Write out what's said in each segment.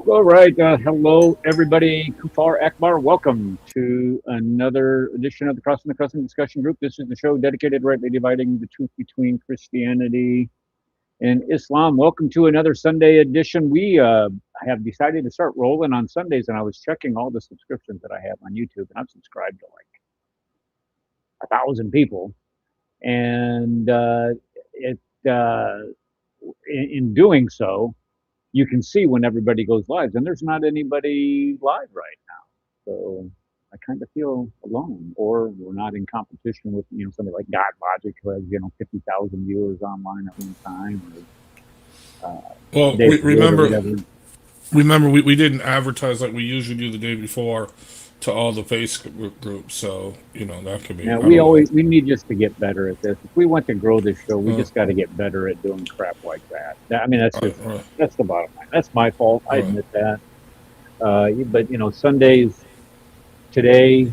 All right. Hello, everybody. Kufar Akbar. Welcome to another edition of the Crossing the Crescent discussion group. This is the show dedicated rightly dividing the truth between Christianity and Islam. Welcome to another Sunday edition. We have decided to start rolling on Sundays, and I was checking all the subscriptions that I have on YouTube, and I've subscribed to like 1,000 people. And it in doing so, you can see when everybody goes live, and there's not anybody live right now. So I kind of feel alone, or we're not in competition with somebody like God Logic who has 50,000 viewers online at one time, or Well, David Wood or remember, whatever. we didn't advertise like we usually do the day before to all the Facebook groups, so that could be. Now I don't know. we need just to get better at this. If we want to grow this show, we Uh, just got to get better at doing crap like that. I mean, right, right, that's the bottom line. That's my fault. I right. admit that. But Sundays today,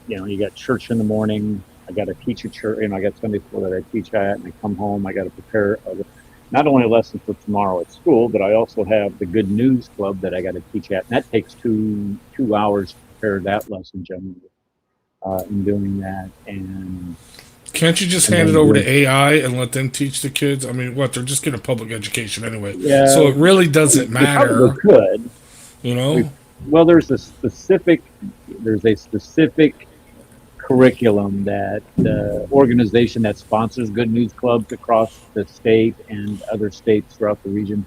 you got church in the morning. I got to teach a church. I got Sunday school that I teach at, and I come home. I got to prepare not only a lesson for tomorrow at school, but I also have the Good News Club that I got to teach at, and that takes two hours to prepare that lesson generally. In doing that, Can't you just and hand it then over to doing AI and let them teach the kids? I mean, what they're just getting a public education anyway, so yeah, it really doesn't they probably matter, could. you We know. well, there's a specific curriculum that the organization that sponsors Good News Clubs across the state and other states throughout the region,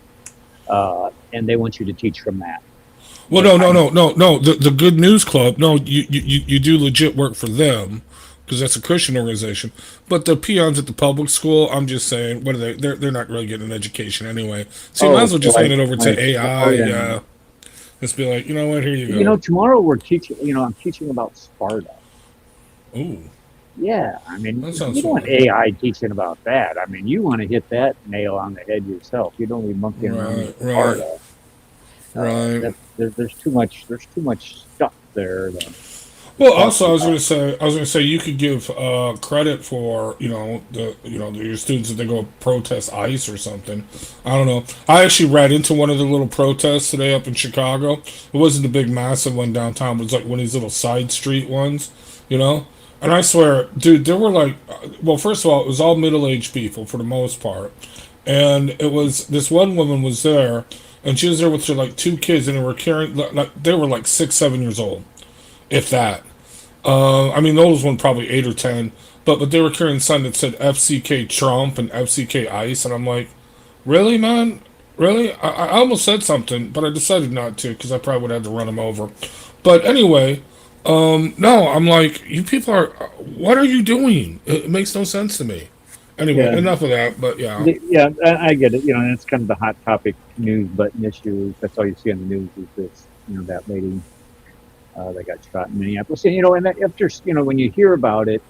and they want you to teach from that. Well, But no, I no, no, no, no. The Good News Club. No, you do legit work for them because that's a Christian organization. But the peons at the public school, I'm just saying, what are they? They're not really getting an education anyway. So you might oh, as well so just hand it over like to oh AI. yeah. Yeah, just be like, you know what? Here you go. Tomorrow we're teaching. I'm teaching about Sparta. Ooh, Yeah, I mean, that sounds you don't want fun. AI teaching about that. I mean, you want to hit that nail on the head yourself. You don't be monkeying around with Right, right, Sparta. right. There's too much. There's too much stuff there to Well, talk also, about. I was gonna say, you could give credit for your students if they go protest ICE or something. I don't know. I actually read into one of the little protests today up in Chicago. It wasn't a big, massive one downtown, but it was like one of these little side street ones, you know. And I swear, dude, there were like, well, first of all, it was all middle aged people for the most part, and it was this one woman was there, and she was there with her like two kids, and they were carrying like they were like 6, 7 years old, if that. I mean, those one probably 8 or 10, but they were carrying sign that said FCK Trump and FCK Ice, and I'm like, really, man, really? I almost said something, but I decided not to because I probably would have had to run them over. But anyway, no, I'm like, you people are, what are you doing? It makes no sense to me. Anyway, Yeah, enough of that. But yeah, yeah, I get it. And it's kind of the hot topic news button issue. That's all you see on the news is this. That lady that got shot in Minneapolis. And that after when you hear about it,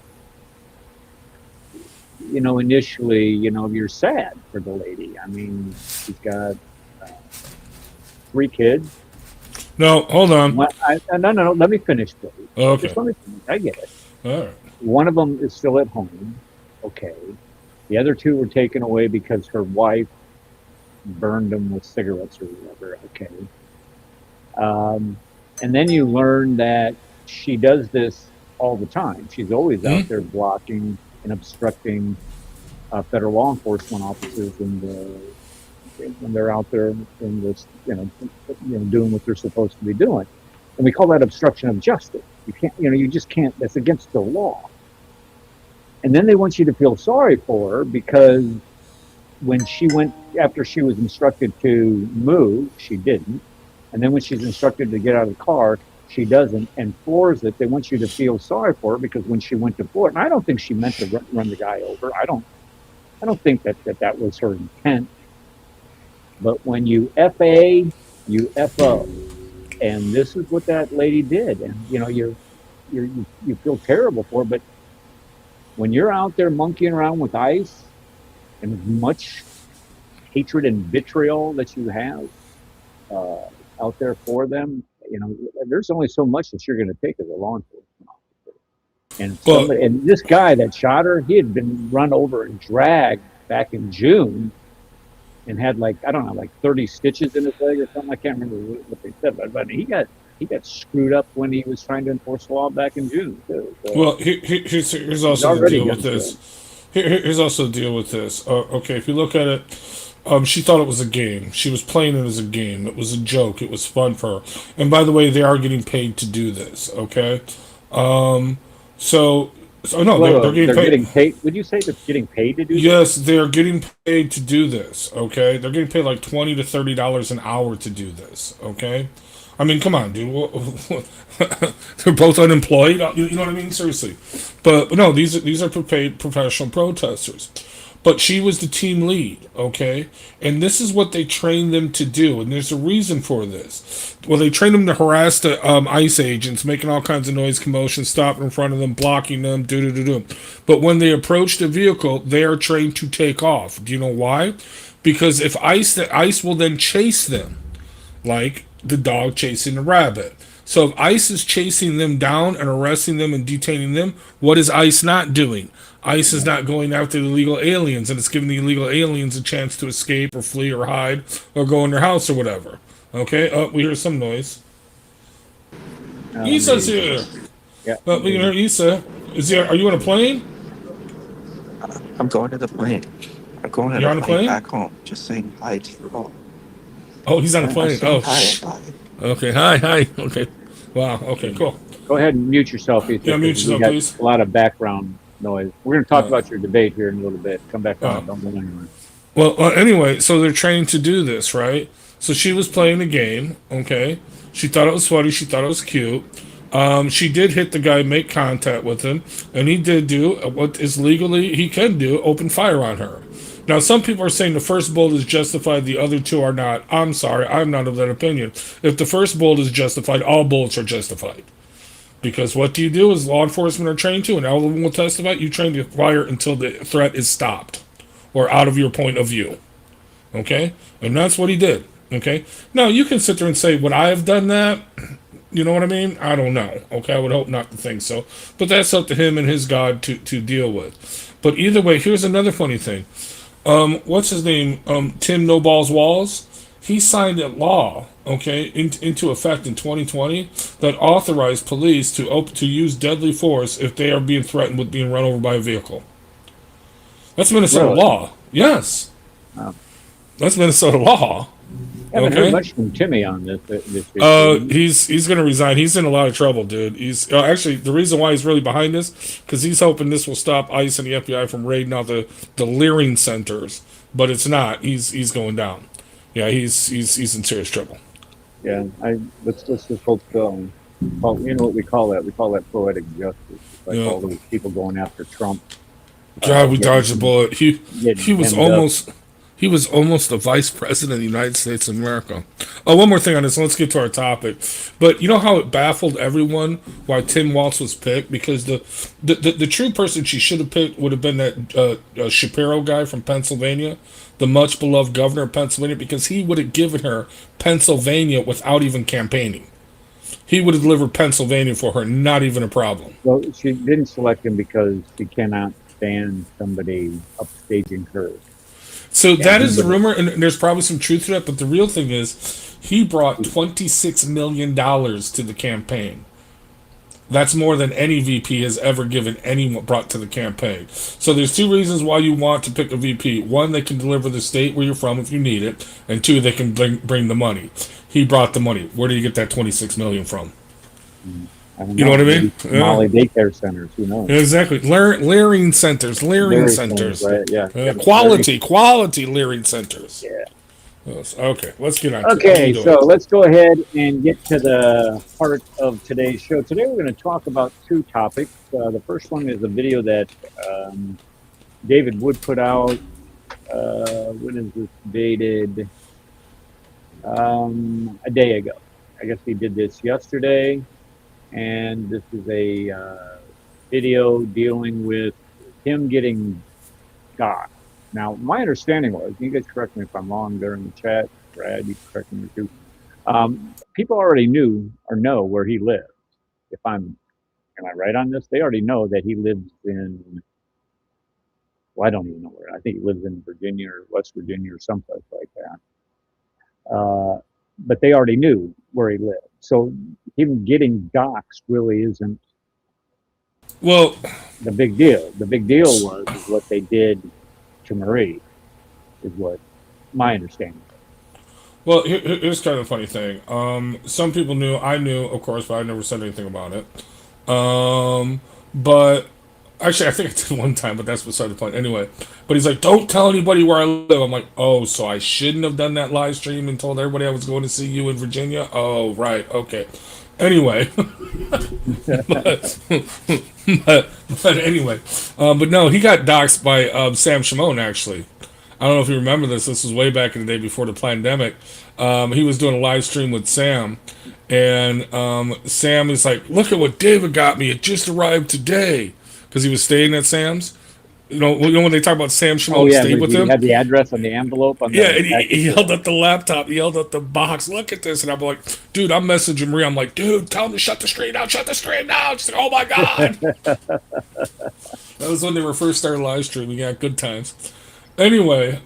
initially, you're sad for the lady. I mean, she's got uh, 3 kids. no, hold on. No, no, no. Let me finish, please. Just Okay, let me finish. I get it. all right. One of them is still at home. Okay. The other two were taken away because her wife burned them with cigarettes or whatever. Okay. Um, and then you learn that she does this all the time. She's always out Hmm? there blocking and obstructing federal law enforcement officers when they're out there in this, doing what they're supposed to be doing. And we call that obstruction of justice. You can't, you just can't. That's against the law. And then they want you to feel sorry for her because when she went after she was instructed to move, she didn't. And then when she's instructed to get out of the car, she doesn't and floors it. They want you to feel sorry for her because when she went to floor it, and I don't think she meant to run the guy over. I don't think that was her intent. But when you FA, you FO, and this is what that lady did. And you feel terrible for her, but when you're out there monkeying around with ICE and as much hatred and vitriol that you have uh, out there for them, there's only so much that you're going to take as a law enforcement officer. Well, And this guy that shot her, he had been run over and dragged back in June, and had like, I don't know, like 30 stitches in his leg or something. I can't remember what they said, but he got screwed up when he was trying to enforce the law back in June too. So Well, here's he's also the already deal with gun shy. this. Here's also the deal with this. Okay, if you look at it, she thought it was a game. She was playing it as a game. It was a joke. It was fun for her. And by the way, they are getting paid to do this. Okay, um, so no, they're getting They're paid. getting paid. Would you say they're getting paid to do this? Yes, they're getting paid to do this. Okay, they're getting paid like $20 to $30 an hour to do this. Okay, I mean, come on, dude. They're both unemployed. You know what I mean? Seriously, but no, these are paid professional protesters. But she was the team lead, okay? And this is what they trained them to do, and there's a reason for this. Well, they trained them to harass the ICE agents, making all kinds of noise, commotion, stopping in front of them, blocking them, do. But when they approach the vehicle, they are trained to take off. Do you know why? Because if the ICE will then chase them like the dog chasing the rabbit. So if ICE is chasing them down and arresting them and detaining them, what is ICE not doing? ICE is not going after the illegal aliens, and it's giving the illegal aliens a chance to escape or flee or hide or go in their house or whatever. Okay, we hear some noise. Issa's Maybe. here. Yeah, We can maybe. hear Issa. Is he? Are you on a plane? I'm going to the plane. I'm going to You're the on a plane plane? back home. Just saying hi to you all. Oh, he's on a I'm plane. saying Oh, hi. shh. Bye. Okay, hi. Okay, wow. Okay, cool. Go ahead and mute yourself, Ethan, Yeah, because mute we yourself, got please. a lot of background noise. We're going to talk Uh, about your debate here in a little bit. Come back uh, on. Don't go anywhere. Well, anyway, so they're trained to do this, right? So she was playing a game, okay? She thought it was funny. She thought it was cute. She did hit the guy, make contact with him, and he did do what is legally he can do, open fire on her. Now, some people are saying the first bullet is justified, the other two are not. I'm sorry, I'm not of that opinion. If the first bullet is justified, all bullets are justified. Because what do you do is law enforcement are trained to, and all of them will testify, you train to fire until the threat is stopped or out of your point of view. Okay? And that's what he did. Okay? Now, you can sit there and say, would I have done that? You know what I mean? I don't know. Okay? I would hope not to think so. But that's up to him and his God to deal with. But either way, here's another funny thing. What's his name? Tim No Balls Walls. He signed a law, okay, into effect in 2020 that authorized police to use deadly force if they are being threatened with being run over by a vehicle. That's Minnesota Really? law. Yes, Wow. that's Minnesota law. Haven't heard Okay. much from Timmy on this issue. He's gonna resign. He's in a lot of trouble, dude. He's actually the reason why he's really behind this because he's hoping this will stop ICE and the FBI from raiding out the Leering centers, but it's not. He's going down. Yeah, he's in serious trouble. Yeah, let's just hope so. Well, you know what we call that? We call that poetic justice. It's like Yeah. all those people going after Trump, God, we dodged a getting bullet. He getting was hemmed up. almost the vice president of the United States of America. Oh, one more thing on this. Let's get to our topic. But you know how it baffled everyone why Tim Walz was picked because the true person she should have picked would have been that Shapiro guy from Pennsylvania, the much beloved governor of Pennsylvania, because he would have given her Pennsylvania without even campaigning. He would have delivered Pennsylvania for her, not even a problem. Well, she didn't select him because she cannot stand somebody upstaging her. So And that he is the would, rumor, and there's probably some truth to that. But the real thing is, he brought $26 million to the campaign. That's more than any VP has ever given anyone brought to the campaign. So there's two reasons why you want to pick a VP. One, they can deliver the state where you're from if you need it, and two, they can bring the money. He brought the money. Where do you get that 26 million from? I don't You know know, what I maybe mean? Yeah. Somali daycare centers. Who knows? Yeah, exactly. Leering centers. Leering Various things, centers. right? Yeah. Quality Leering centers. Yeah. Yes. Okay, let's get on to it. How you Okay, doing? so let's go ahead and get to the heart of today's show. Today we're going to talk about two topics. The first one is a video that um, David Wood put out. When is this dated? A day ago. I guess he did this yesterday, and this is a video dealing with him getting got. Now, my understanding was, you guys correct me if I'm wrong there in the chat, Brad, you correct me too. People already knew or know where he lived. Am I right on this? They already know that he lives in Well, I don't even know where. I think he lives in Virginia or West Virginia or someplace like that. But they already knew where he lived. So him getting doxxed really isn't Well, the big deal. The big deal was is what they did to Marie, is what my understanding well, here's kind of a funny thing. Some people knew, I knew, of course, but I never said anything about it. But actually, I think I did one time, but that's beside the point. Anyway, but he's like, "Don't tell anybody where I live." I'm like, "Oh, so I shouldn't have done that live stream and told everybody I was going to see you in Virginia." Oh, right, okay. Anyway, but, but anyway, but no, he got doxxed by Sam Shimon actually. I don't know if you remember this. This was way back in the day before the pandemic. He was doing a live stream with Sam, and Sam is like, "Look at what David got me. It just arrived today," because he was staying at Sam's. You know when they talk about Sam Oh Shimon yeah, stayed with he him. had the address on the envelope on Yeah, the and package. he held up the laptop. He held up the box. Look at this, and I'm like, "Dude, I'm messaging Maria. I'm like, dude, tell him to shut the stream down. Shut the stream down." She's like, "Oh my god." That was when they were first started live streaming. Yeah, good times. Anyway,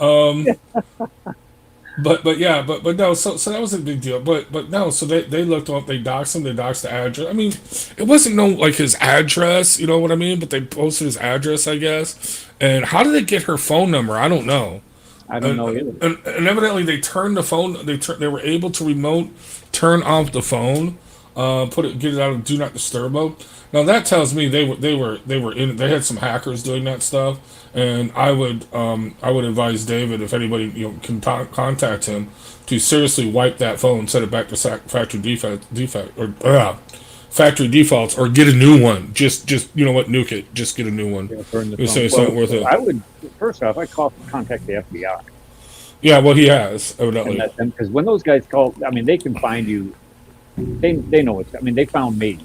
but yeah, but no, so that was a big deal. But no, so they looked up, they doxed him, they doxed the address. I mean, it wasn't no like his address, you know what I mean? But they posted his address, I guess. And how did they get her phone number? I don't know. I don't know either. And evidently they turned the phone. They were able to remote turn off the phone, get it out of do not disturb mode. Now that tells me they had some hackers doing that stuff, and I would advise David, if anybody can contact him, to seriously wipe that phone, set it back to factory factory defaults, or get a new one. Just you know what, nuke it. Just get a new one. Yeah, burn the You say phone. it's not worth it. I would first off, I contact the FBI, Yeah, well he has evidently. and let them, because when those guys call, I mean, they can find you. They know what's. I mean, they found me.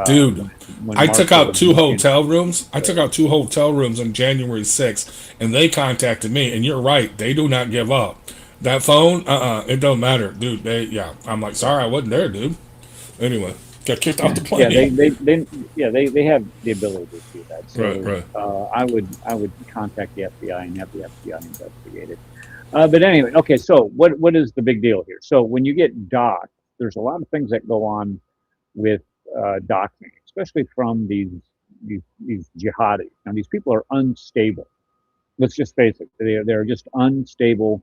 Dude, When I Mark took was out two in- hotel rooms. I took out two hotel rooms on January 6th, and they contacted me. And you're right, they do not give up. That phone, it don't matter, dude. Yeah. I'm like, sorry, I wasn't there, dude. Anyway, got kicked off the Yeah, plane. they have the ability to do that. So Right. I would contact the FBI and have the FBI investigate it. But anyway, okay. So what is the big deal here? So when you get doxxed, there's a lot of things that go on with doxing, especially from these jihadis. Now these people are unstable. Let's just face it; they're just unstable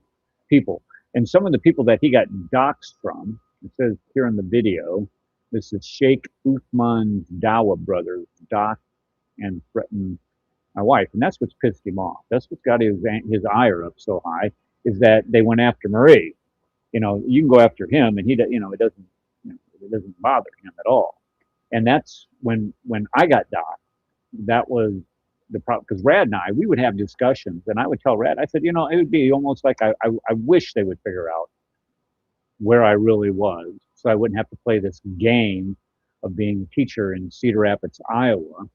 people. And some of the people that he got doxxed from, it says here in the video, this is Sheikh Uthman's Dawa brothers, doxed and threatened my wife, and that's what's pissed him off. That's what's got his ire up so high, is that they went after Marie. You can go after him, and it doesn't bother him at all. And that's when I got doxxed. That was the problem, because Rad and we would have discussions, and I would tell Rad, I said, it would be almost like I wish they would figure out where I really was, so I wouldn't have to play this game of being a teacher in Cedar Rapids, Iowa,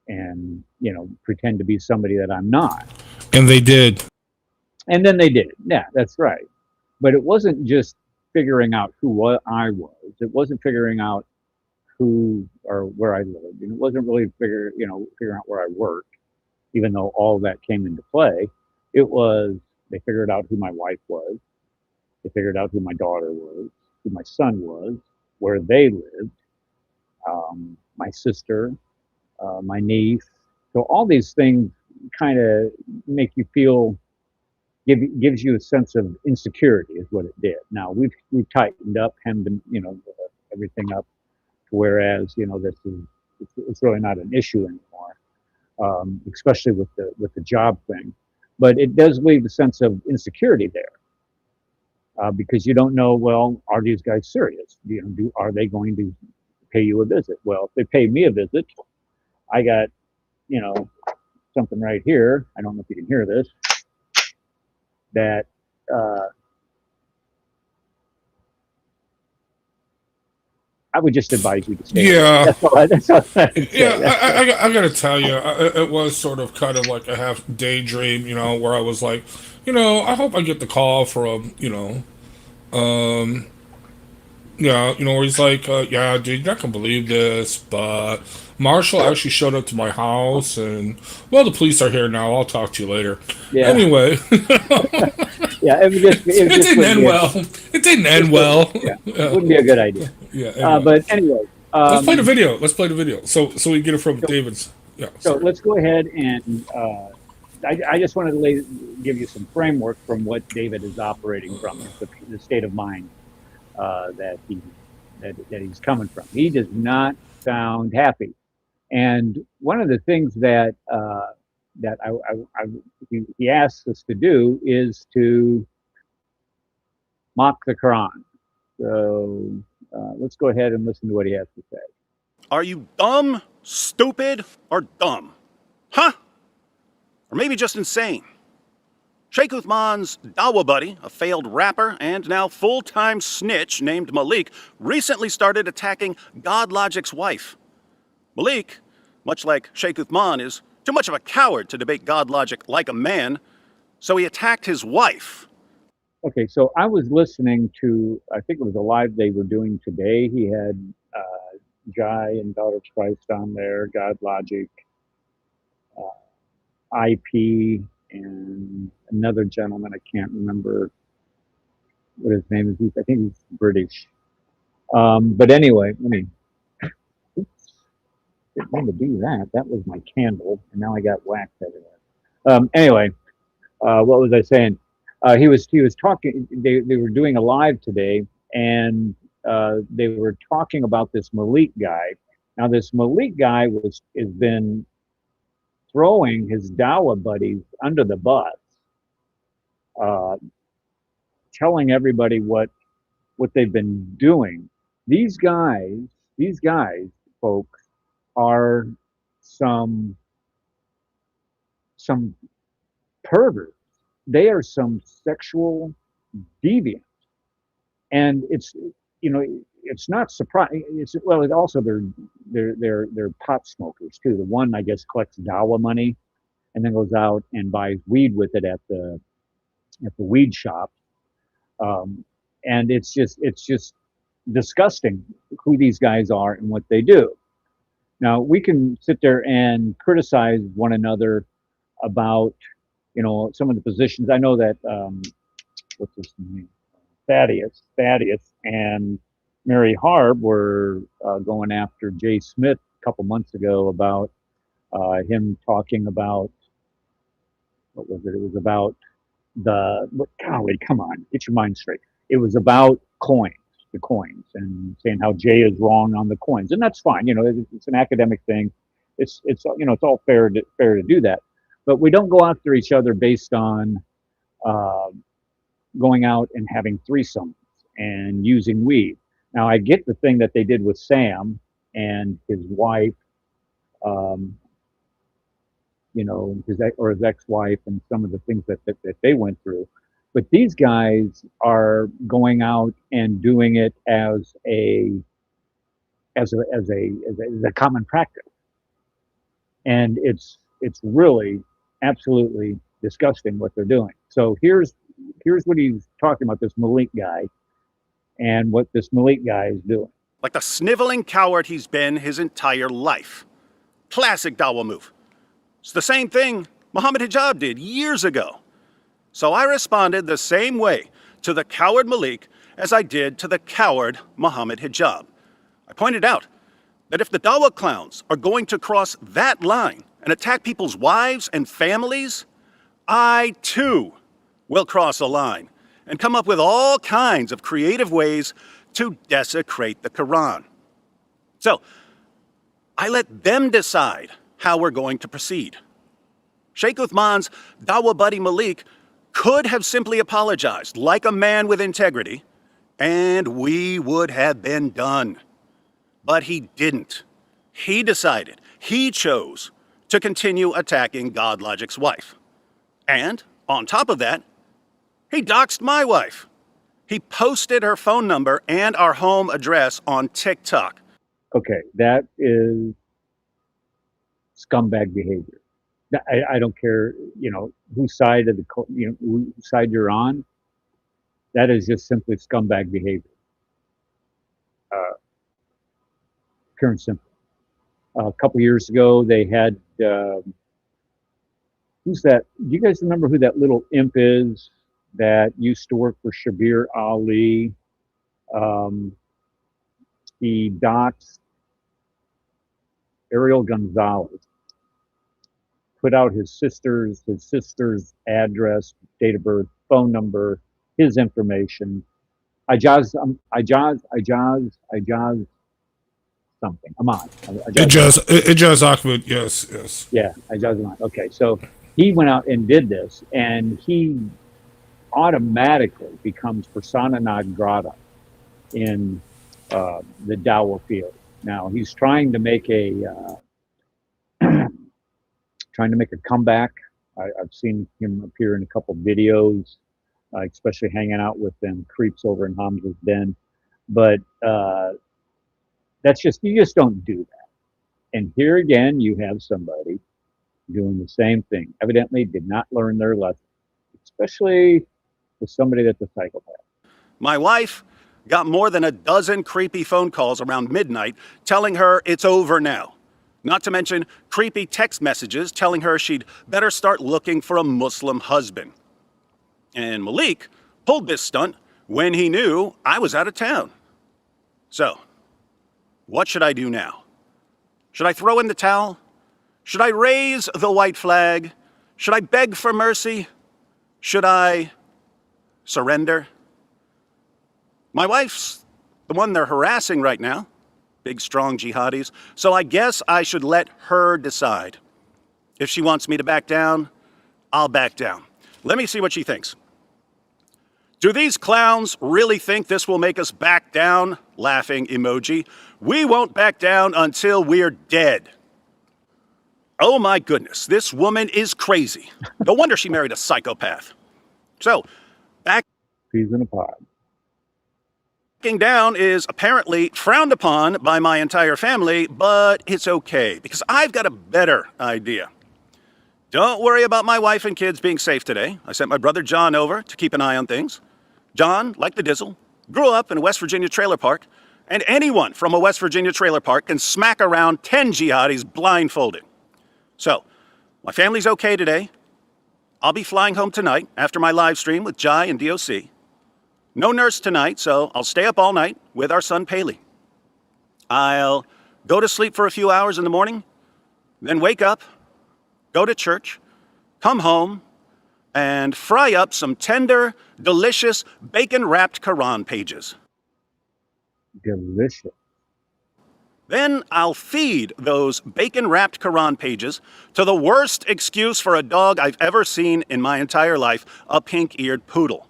and pretend to be somebody that I'm not. And they did. And then they did. Yeah, that's right. But it wasn't just figuring out who I was. It wasn't figuring out who or where I lived. And it wasn't really figuring out where I worked, even though all that came into play. It was, they figured out who my wife was. They figured out who my daughter was, who my son was, where they lived, my sister, my niece. So all these things kind of make you feel, gives you a sense of insecurity, is what it did. Now we've tightened up, hemmed everything up, whereas it's really not an issue anymore, especially with the job thing. But it does leave a sense of insecurity there, because you don't know. Well, are these guys serious? Are they going to pay you a visit? Well, if they pay me a visit, I got something right here. I don't know if you can hear this. That I would just advise you to stay. Yeah. That's all I can say. Yeah, I gotta tell you, it was sort of kind of like a half daydream, where I was like, I hope I get the call from, Yeah, where he's like, yeah, dude, you're not gonna believe this, but Marshall actually showed up to my house, and well, the police are here now. I'll talk to you later. Yeah, Anyway, yeah. it It just didn't wouldn't end be a well. It didn't just end wouldn't well. yeah Yeah, wouldn't be a good idea. yeah. Anyway, But anyway, let's play the video. Let's play the video. So we get it from so, David's. Yeah, so sorry. let's go ahead and I just wanted to give you some framework from what David is operating from, the state of mind that he's coming from. He does not sound happy. And one of the things that he asks us to do is to mock the Quran. So let's go ahead and listen to what he has to say. Are you dumb, stupid, or dumb? Huh? Or maybe just insane? Sheikh Uthman's Dawa buddy, a failed rapper and now full-time snitch named Malik, recently started attacking God Logic's wife. Malik, much like Sheikh Uthman, is too much of a coward to debate God Logic like a man, so he attacked his wife. Okay, so I was listening to, I think it was a live they were doing today. He had Jai and Daughter of Christ on there, God Logic, IP, and another gentleman, I can't remember what his name is. I think he's British. But anyway, oops, didn't mean to do that. That was my candle, and now I got wax everywhere. Anyway, what was I saying? He was talking. They were doing a live today, and they were talking about this Malik guy. Now, this Malik guy has been throwing his Dawa buddies under the bus, uh, telling everybody what they've been doing. These guys, these guys, folks, are some some perverts. They are some sexual deviants, and it's not surprising. It's well, it also they're pot smokers too. The one I guess collects Dawa money and then goes out and buys weed with it at the weed shop. Um, and it's just disgusting who these guys are and what they do. Now we can sit there and criticize one another about some of the positions. I know that what's his name, Thaddeus, and Mary Harb were going after Jay Smith a couple months ago about him talking about what was it? It was about golly, come on, get your mind straight. It was about the coins, and saying how Jay is wrong on the coins, and that's fine. It's an academic thing. It's all fair to do that, but we don't go after each other based on uh, going out and having threesomes and using weed. Now I get the thing that they did with Sam and his wife, um, his ex-wife, and some of the things that they went through. But these guys are going out and doing it as a common practice, and it's really absolutely disgusting what they're doing. So here's what he's talking about, this Malik guy, and what this Malik guy is doing. Like the sniveling coward he's been his entire life. Classic Dawa move. It's the same thing Muhammad Hijab did years ago. So I responded the same way to the coward Malik as I did to the coward Muhammad Hijab. I pointed out that if the Dawa clowns are going to cross that line and attack people's wives and families, I too will cross a line and come up with all kinds of creative ways to desecrate the Quran. So I let them decide how we're going to proceed. Sheikh Uthman's Dawa buddy Malik could have simply apologized like a man with integrity, and we would have been done. But he didn't. He decided, he chose to continue attacking God Logic's wife. And on top of that, he doxed my wife. He posted her phone number and our home address on TikTok. Okay, that is scumbag behavior. I don't care, whose side of whose side you're on. That is just simply scumbag behavior. pure and simple. A couple years ago, they had who's that? Do you guys remember who that little imp is that used to work for Shabir Ali? He doxed Ariel Gonzalez, put out his sister's address, date of birth, phone number, his information. Ijaz something. Ahmad. Ijaz Ahmed, yes. Yeah, Ijaz Ahmad. Okay, so he went out and did this, and he automatically becomes persona non grata in the Dawa field. Now he's trying to make a comeback. I've seen him appear in a couple videos, especially hanging out with them creeps over in Hamza's den. But you just don't do that. And here again, you have somebody doing the same thing. Evidently did not learn their lesson, especially with somebody that's a psychopath. My wife got more than a dozen creepy phone calls around midnight telling her it's over now. Not to mention creepy text messages telling her she'd better start looking for a Muslim husband. And Malik pulled this stunt when he knew I was out of town. So, what should I do now? Should I throw in the towel? Should I raise the white flag? Should I beg for mercy? Should I surrender? My wife's the one they're harassing right now. Big, strong jihadis. So I guess I should let her decide. If she wants me to back down, I'll back down. Let me see what she thinks. Do these clowns really think this will make us back down? Laughing emoji. We won't back down until we're dead. Oh my goodness, this woman is crazy. No wonder she married a psychopath. So, Peas in a pod. backing down is apparently frowned upon by my entire family, but it's okay because I've got a better idea. Don't worry about my wife and kids being safe today. I sent my brother John over to keep an eye on things. John, like the Dizzle, grew up in a West Virginia trailer park, and anyone from a West Virginia trailer park can smack around 10 jihadis blindfolded. So, my family's okay today. I'll be flying home tonight after my live stream with Jai and DOC. No nurse tonight, so I'll stay up all night with our son Paley. I'll go to sleep for a few hours in the morning, then wake up, go to church, come home, and fry up some tender, delicious, bacon-wrapped Quran pages. Delicious. Then I'll feed those bacon-wrapped Quran pages to the worst excuse for a dog I've ever seen in my entire life, a pink-eared poodle.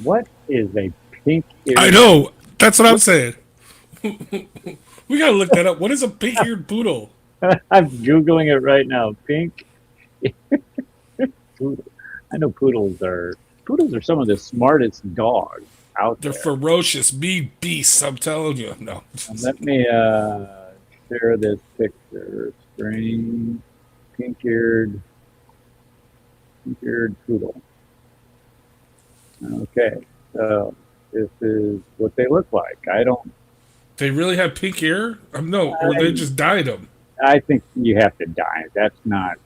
What is a pink-eared? I know. That's what I'm saying. We gotta look that up. What is a pink-eared poodle? I'm Googling it right now. Pink poodle. I know poodles are some of the smartest dogs out They're there. ferocious, mean beasts. I'm telling you. No. Let me share this picture. Screen. Pink-eared poodle. Okay, so this is what they look like. They really have pink ear? No, or they just dyed them. I think you have to dye. That's not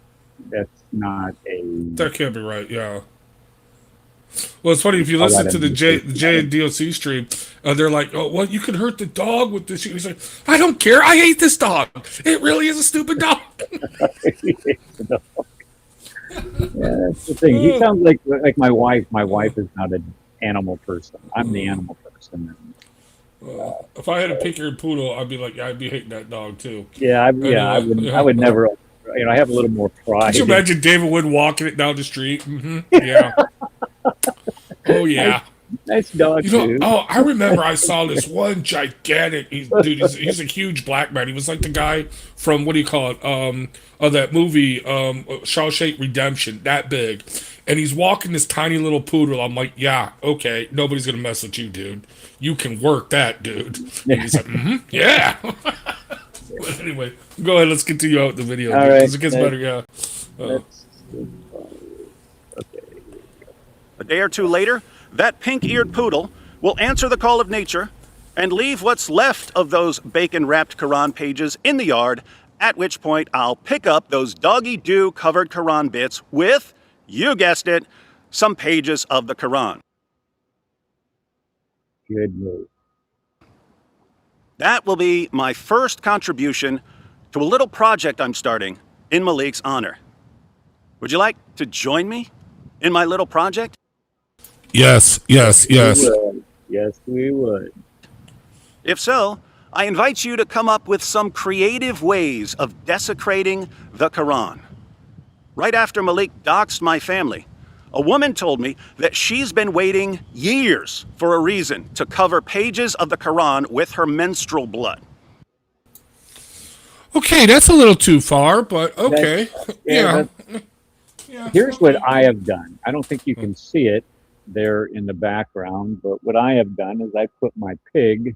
a. That can't be right. Yeah. Well, it's funny if you listen to the J and DOC stream. They're like, "Oh, well, you can hurt the dog with this." He's like, "I don't care. I hate this dog. It really is a stupid dog." Yeah, that's the thing. He sounds like my wife. My wife is not an animal person. I'm the animal person. If I had a pink-eared poodle, I'd be like, yeah, I'd be hating that dog too. Yeah, I would never. I have a little more pride. Could you imagine David Wood walking it down the street? Mm-hmm. Yeah. Oh yeah. Nice dog, dude. Oh, I remember I saw this one gigantic. He's a huge black man. He was like the guy from what do you call it? That movie, Shawshank Redemption. That big, and he's walking this tiny little poodle. I'm like, yeah, okay, nobody's gonna mess with you, dude. You can work that, dude. And he's like, yeah. But anyway, go ahead. Let's continue out with the video because it gets better. Yeah. Okay. A day or two later, that pink-eared poodle will answer the call of nature and leave what's left of those bacon-wrapped Quran pages in the yard, at which point I'll pick up those doggy-doo covered Quran bits with, you guessed it, some pages of the Quran. Good move. That will be my first contribution to a little project I'm starting in Malik's honor. Would you like to join me in my little project? Yes. We would. Yes, we would. If so, I invite you to come up with some creative ways of desecrating the Quran. Right after Malik doxed my family, a woman told me that she's been waiting years for a reason to cover pages of the Quran with her menstrual blood. Okay, that's a little too far, but okay. Yeah. Here's what I have done. I don't think you can see it there in the background, but what I have done is I put my pig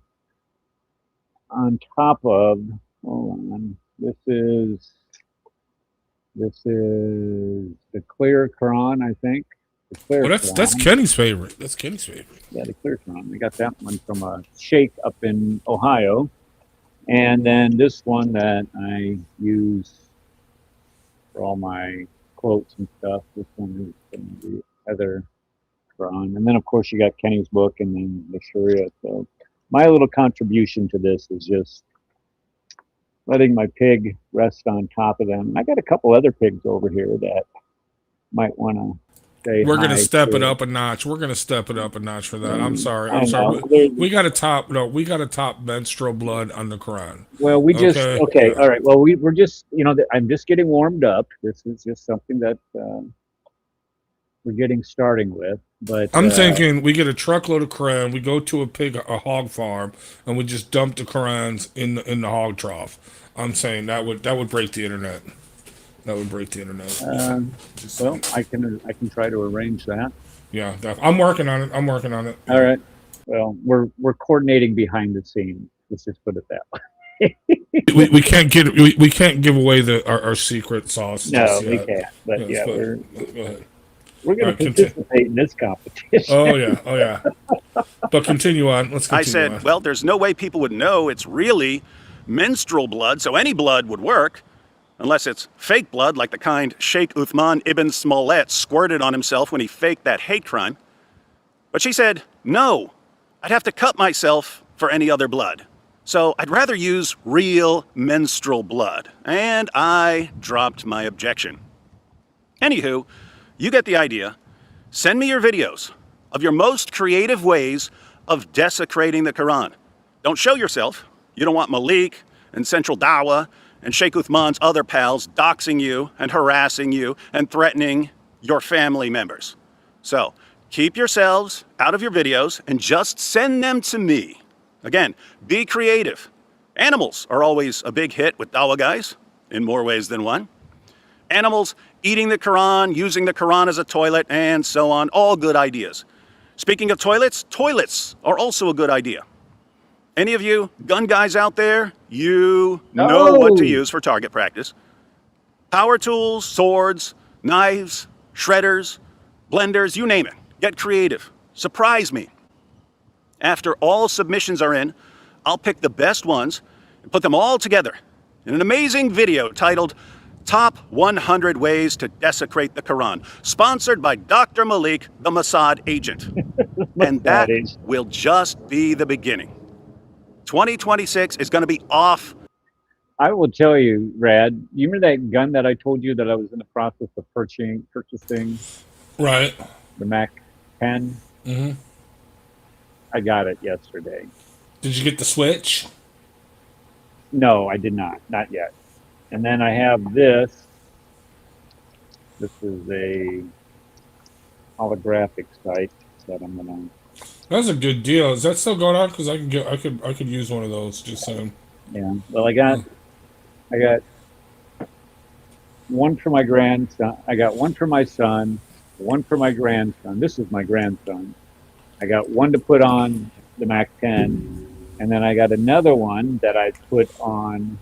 on top of, hold on, this is the clear Quran, I think. The clear Well, that's Quran. Kenny's favorite. That's Kenny's favorite. Yeah, the clear Quran. I got that one from a sheikh up in Ohio. And then this one that I use for all my quotes and stuff. This one is the other Quran. And then, of course, you got Kenny's book and then the Sharia. So my little contribution to this is just letting my pig rest on top of them. And I got a couple other pigs over here that might want to say We're gonna hi step to. it up a notch. We're gonna step it up a notch for that. I'm sorry. I I'm know. sorry. We got to top. No, we got to top menstrual blood on the Quran. Well, we just Okay. all right. Well, we're just I'm just getting warmed up. This is just something that we're getting starting with. But I'm thinking we get a truckload of Quran. We go to a hog farm, and we just dump the Qurans in the hog trough. I'm saying that would break the internet. That would break the internet. well, I can try to arrange that. Yeah, I'm working on it. All right. Well, we're coordinating behind the scenes. Let's just put it that way. we can't give away our secret sauce. No, we can't. But Yes, we're go ahead. going to participate in this competition. Oh yeah. But continue on. Let's continue I said, on. well, there's no way people would know it's really menstrual blood, so any blood would work, unless it's fake blood like the kind Sheikh Uthman ibn Smollett squirted on himself when he faked that hate crime. But she said, no, I'd have to cut myself for any other blood. So I'd rather use real menstrual blood. And I dropped my objection. Anywho, you get the idea. Send me your videos of your most creative ways of desecrating the Quran. Don't show yourself. You don't want Malik and Central Dawah and Sheikh Uthman's other pals doxing you and harassing you and threatening your family members. So keep yourselves out of your videos and just send them to me. Again, be creative. Animals are always a big hit with Dawah guys, in more ways than one. Animals eating the Quran, using the Quran as a toilet, and so on, all good ideas. Speaking of toilets, toilets are also a good idea. Any of you gun guys out there, you know what to use for target practice. Power tools, swords, knives, shredders, blenders, you name it. Get creative. Surprise me. After all submissions are in, I'll pick the best ones and put them all together in an amazing video titled Top 100 Ways to Desecrate the Quran, sponsored by Dr. Malik, the Mossad agent. And that will just be the beginning. 2026 is going to be off. I will tell you, Rad, you remember that gun that I told you that I was in the process of purchasing? Right. The Mac 10? Mm-hmm. I got it yesterday. Did you get the Switch? No, I did not. Not yet. And then I have this. This is a holographic sight that I'm gonna. That's a good deal. Is that still going on? Because I could use one of those. Just saying. Yeah. Well, I got one for my grandson. I got one for my son. One for my grandson. This is my grandson. I got one to put on the Mac 10, and then I got another one that I put on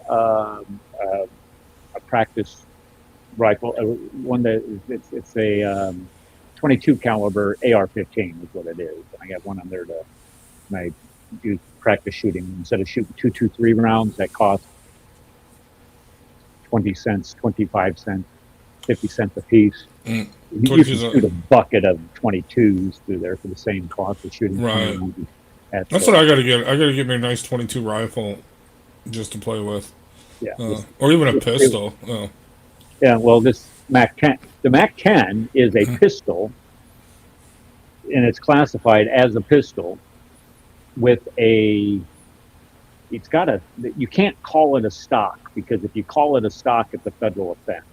a practice rifle. One that it's a 22 caliber AR-15 is what it is. And I got one on there to and I do practice shooting. Instead of shooting 223 rounds that cost 20 cents, 25 cents, 50 cents a piece, you can shoot a bucket of 22s through there for the same cost of shooting. Right. That's what I got to get. I got to get me a nice 22 rifle just to play with. Yeah. Or even a pistol. Yeah, well, this Mac 10, the Mac 10 is a pistol, and it's classified as a pistol with a, it's got a, you can't call it a stock, because if you call it a stock, it's a federal offense.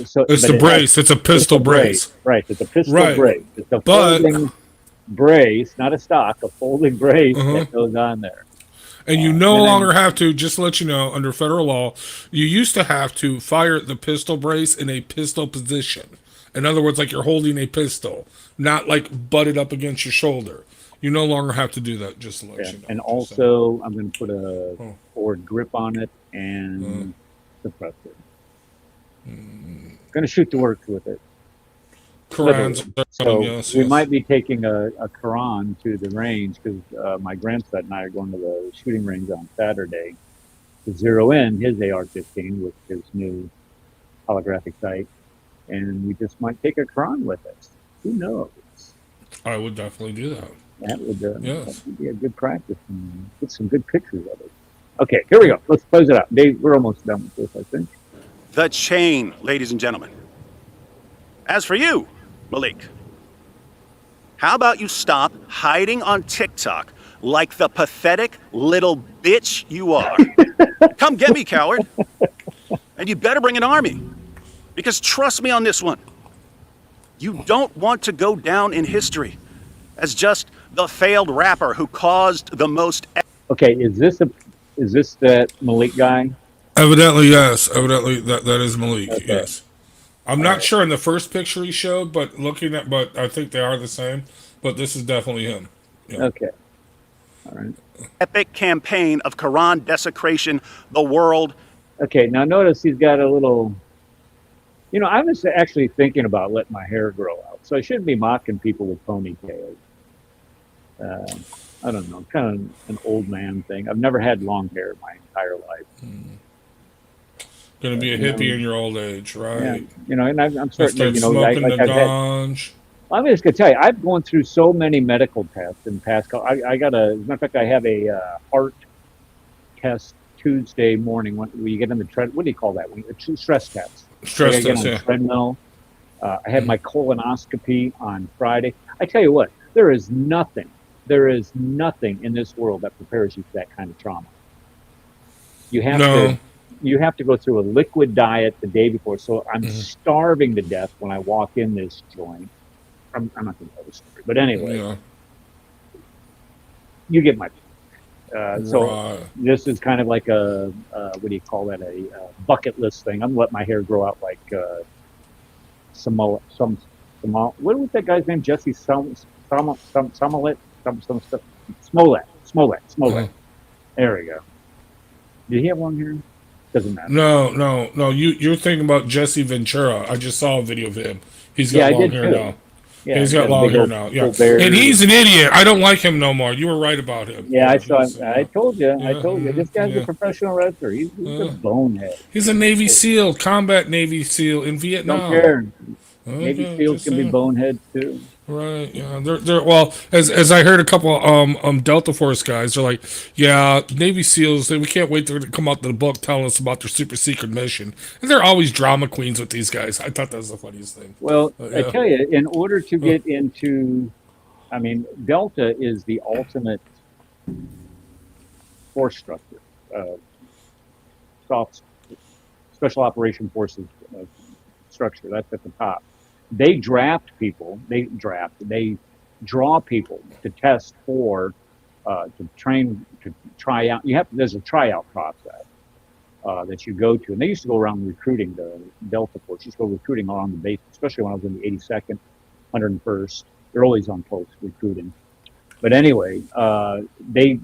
So, it's the brace. It's a pistol brace. Right. It's a pistol brace. It's a folding brace, not a stock, a folding brace that goes on there. And you no longer have to, just to let you know, under federal law, you used to have to fire the pistol brace in a pistol position. In other words, like you're holding a pistol, not like butted up against your shoulder. You no longer have to do that, just to let you know. And also, I'm going to put a forward grip on it and suppressor. Going to shoot the works with it. So we might be taking a Quran to the range, because my grandson and I are going to the shooting range on Saturday to zero in his AR-15 with his new holographic sight, and we just might take a Quran with us. Who knows? I would definitely do that. That would be a good practice and get some good pictures of it. Okay, here we go. Let's close it out. Dave, we're almost done with this, I think. The chain, ladies and gentlemen. As for you, Malik, how about you stop hiding on TikTok like the pathetic little bitch you are? Come get me, coward. And you better bring an army. Because trust me on this one, you don't want to go down in history as just the failed rapper who caused the most... Okay, is this that Malik guy? Evidently, yes. Evidently, that is Malik, yes. I'm not sure in the first picture he showed, but I think they are the same. But this is definitely him. Yeah. Okay. All right. Epic campaign of Quran desecration, the world. Okay, now notice he's got a little... You know, I was actually thinking about letting my hair grow out, so I shouldn't be mocking people with ponytails. I don't know, kind of an old man thing. I've never had long hair my entire life. Going to be a hippie in your old age, right? Yeah, you know, and I'm starting to, you know, smoking like the ganj. I'm just going to tell you, I've gone through so many medical tests in the past. I got as a matter of fact, I have a heart test Tuesday morning when you get on the tread. What do you call that? Stress test. Stress test, yeah. Treadmill. I had my colonoscopy on Friday. I tell you what, there is nothing in this world that prepares you for that kind of trauma. You have to go through a liquid diet the day before. So I'm starving to death when I walk in this joint. I'm not going to tell the story, but anyway, you get my point. So this is kind of like a what do you call that? A bucket list thing. I'm gonna let my hair grow out like some what was that guy's name? Jesse Smollett. There we go. Did he have long hair? Doesn't matter. No. You're thinking about Jesse Ventura. I just saw a video of him. He's got long hair now. Yeah, he's got long hair now. Yeah, and he's an idiot. I don't like him no more. You were right about him. Yeah, I told you. This guy's a professional wrestler. He's a bonehead. He's a Navy SEAL, combat Navy SEAL in Vietnam. Don't care. Navy SEAls can be boneheads too. Right. Yeah. They're well, as I heard a couple Delta Force guys, they're like, yeah, Navy SEAls, we can't wait to come out to the book telling us about their super secret mission. And they're always drama queens with these guys. I thought that was the funniest thing. Well, I tell you, in order to get into, I mean, Delta is the ultimate force structure, soft special operation forces structure. That's at the top. They draft people. They draw people to test for, to train, to try out. There's a tryout process that you go to, and they used to go around recruiting the Delta Force. Used to go recruiting along the base, especially when I was in the 82nd, 101st. They're always on post recruiting. But anyway, they